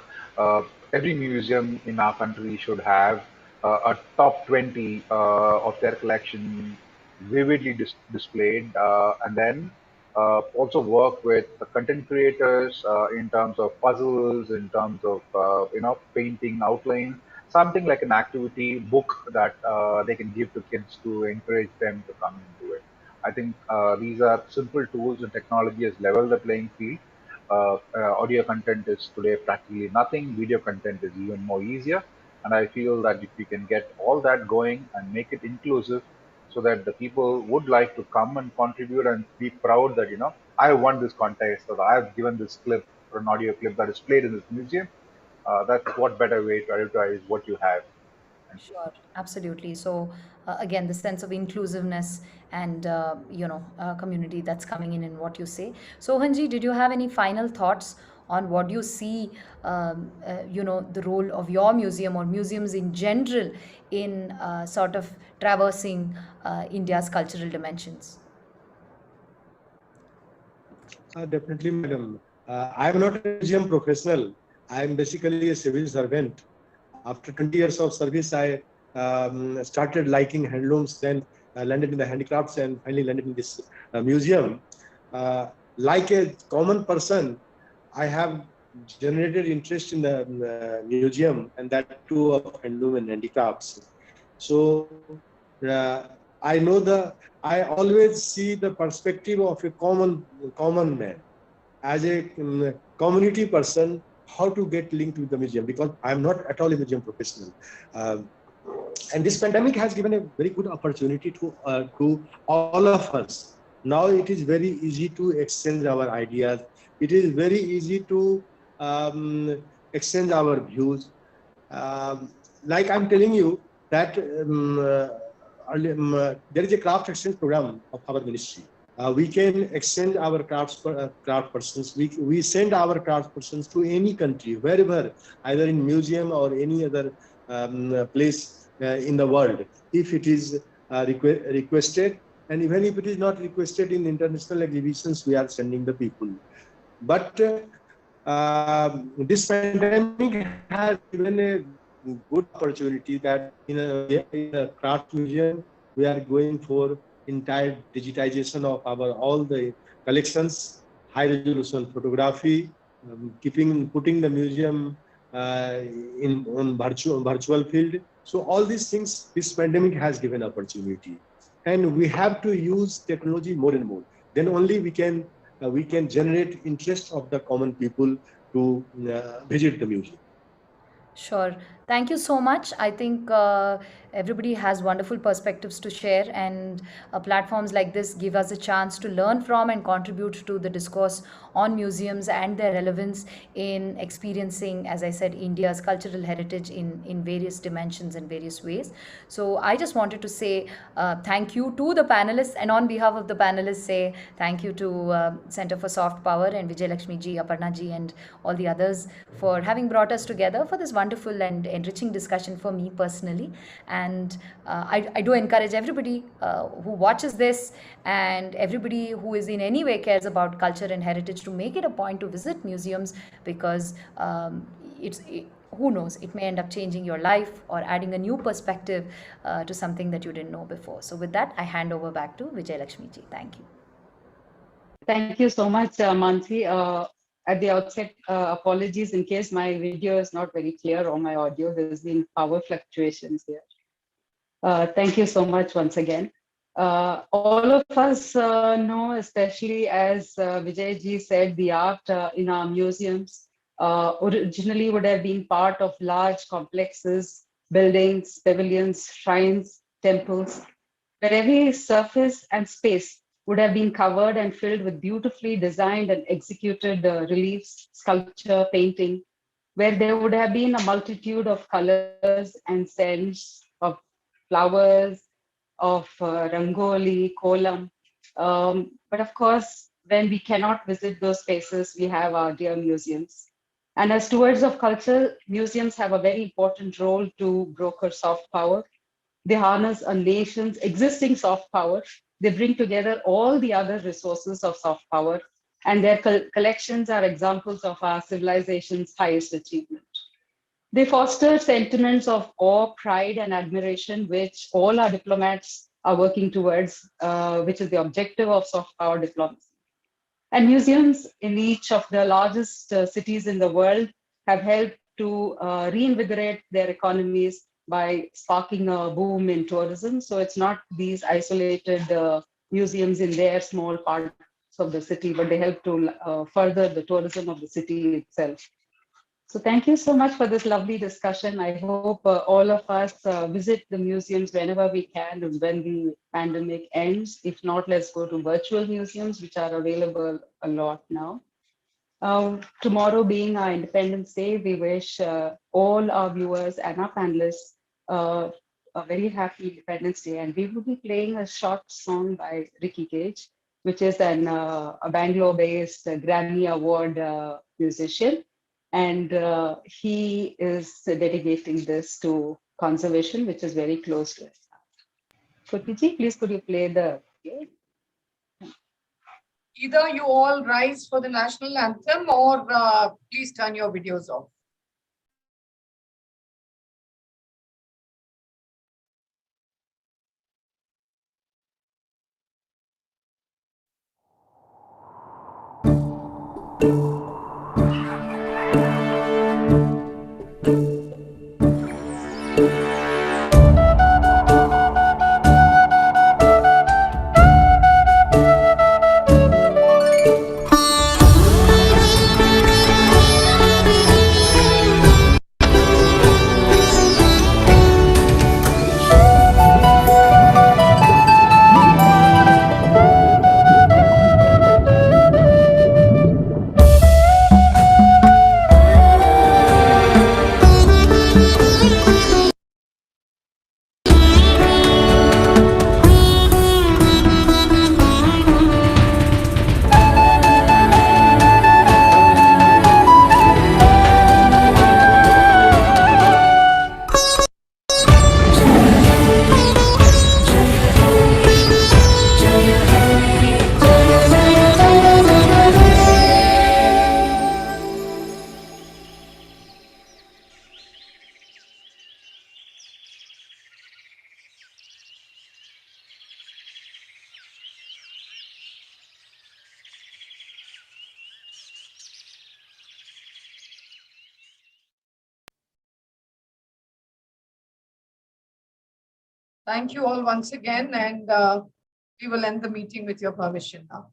every museum in our country should have a top 20 of their collection vividly displayed, and then also work with the content creators in terms of puzzles, in terms of painting outline, something like an activity book that they can give to kids to encourage them to come into it. I think these are simple tools, and technology has leveled the playing field. Audio content is today practically nothing. Video content is even more easier. And I feel that if we can get all that going and make it inclusive, so that the people would like to come and contribute and be proud that, I won this contest, or I've given this clip or an audio clip that is played in this museum. That's what better way to advertise what you have. Thank you. Sure, absolutely. So again, the sense of inclusiveness and community that's coming in what you say. So Hanji, did you have any final thoughts on what you see, the role of your museum or museums in general in sort of traversing India's cultural dimensions? Definitely, madam. I am not a museum professional. I am basically a civil servant. After 20 years of service, I started liking handlooms, then landed in the handicrafts, and finally landed in this museum. Like a common person, I have generated interest in the museum, and that too of handloom and handicrafts. So I I always see the perspective of a common man as a community person, how to get linked with the museum, because I'm not at all a museum professional. And this pandemic has given a very good opportunity to all of us. Now it is very easy to exchange our ideas. It is very easy to exchange our views. Like I'm telling you that there is a craft exchange program of our ministry. We can exchange our craft persons. We send our craft persons to any country, wherever, either in museum or any other place in the world, if it is requested. And even if it is not requested in international exhibitions, we are sending the people. But this pandemic has given a good opportunity that in a craft museum, we are going for entire digitization of our all the collections, high resolution photography, putting the museum in on virtual field. So all these things, this pandemic has given opportunity, and we have to use technology more and more. Then only we can generate interest of the common people to visit the museum. Sure. Thank you so much. I think everybody has wonderful perspectives to share, and platforms like this give us a chance to learn from and contribute to the discourse on museums and their relevance in experiencing, as I said, India's cultural heritage in various dimensions and various ways. So I just wanted to say thank you to the panelists, and on behalf of the panelists, say thank you to Center for Soft Power and Vijay Lakshmi ji, Aparna ji, and all the others for having brought us together for this wonderful and enriching discussion for me personally. And I do encourage everybody who watches this and everybody who is in any way cares about culture and heritage to make it a point to visit museums, because who knows, it may end up changing your life or adding a new perspective to something that you didn't know before. So with that, I hand over back to Vijay Lakshmi ji. Thank you. Thank you so much, Mansi. At the outset, apologies in case my video is not very clear or my audio. There's been power fluctuations here. Thank you so much once again. All of us know, especially as Vijay ji said, the art in our museums originally would have been part of large complexes, buildings, pavilions, shrines, temples, where every surface and space would have been covered and filled with beautifully designed and executed reliefs, sculpture, painting, where there would have been a multitude of colors and scents of flowers, of rangoli, kolam. But of course, when we cannot visit those spaces, we have our dear museums. And as stewards of culture, museums have a very important role to broker soft power. They harness a nation's existing soft power. They bring together all the other resources of soft power, and their collections are examples of our civilization's highest achievement. They foster sentiments of awe, pride, and admiration, which all our diplomats are working towards, which is the objective of soft power diplomacy. And museums in each of the largest cities in the world have helped to reinvigorate their economies by sparking a boom in tourism. So it's not these isolated museums in their small parts of the city, but they help to further the tourism of the city itself. So thank you so much for this lovely discussion. I hope all of us visit the museums whenever we can and when the pandemic ends. If not, let's go to virtual museums, which are available a lot now. Tomorrow being our Independence Day, we wish all our viewers and our panelists a very happy Independence Day. And we will be playing a short song by Ricky Cage, which is a Bangalore-based Grammy Award musician. And he is dedicating this to conservation, which is very close to us. Kotiji, please could you play the game? Either you all rise for the national anthem or please turn your videos off. Thank you all once again, and we will end the meeting with your permission now.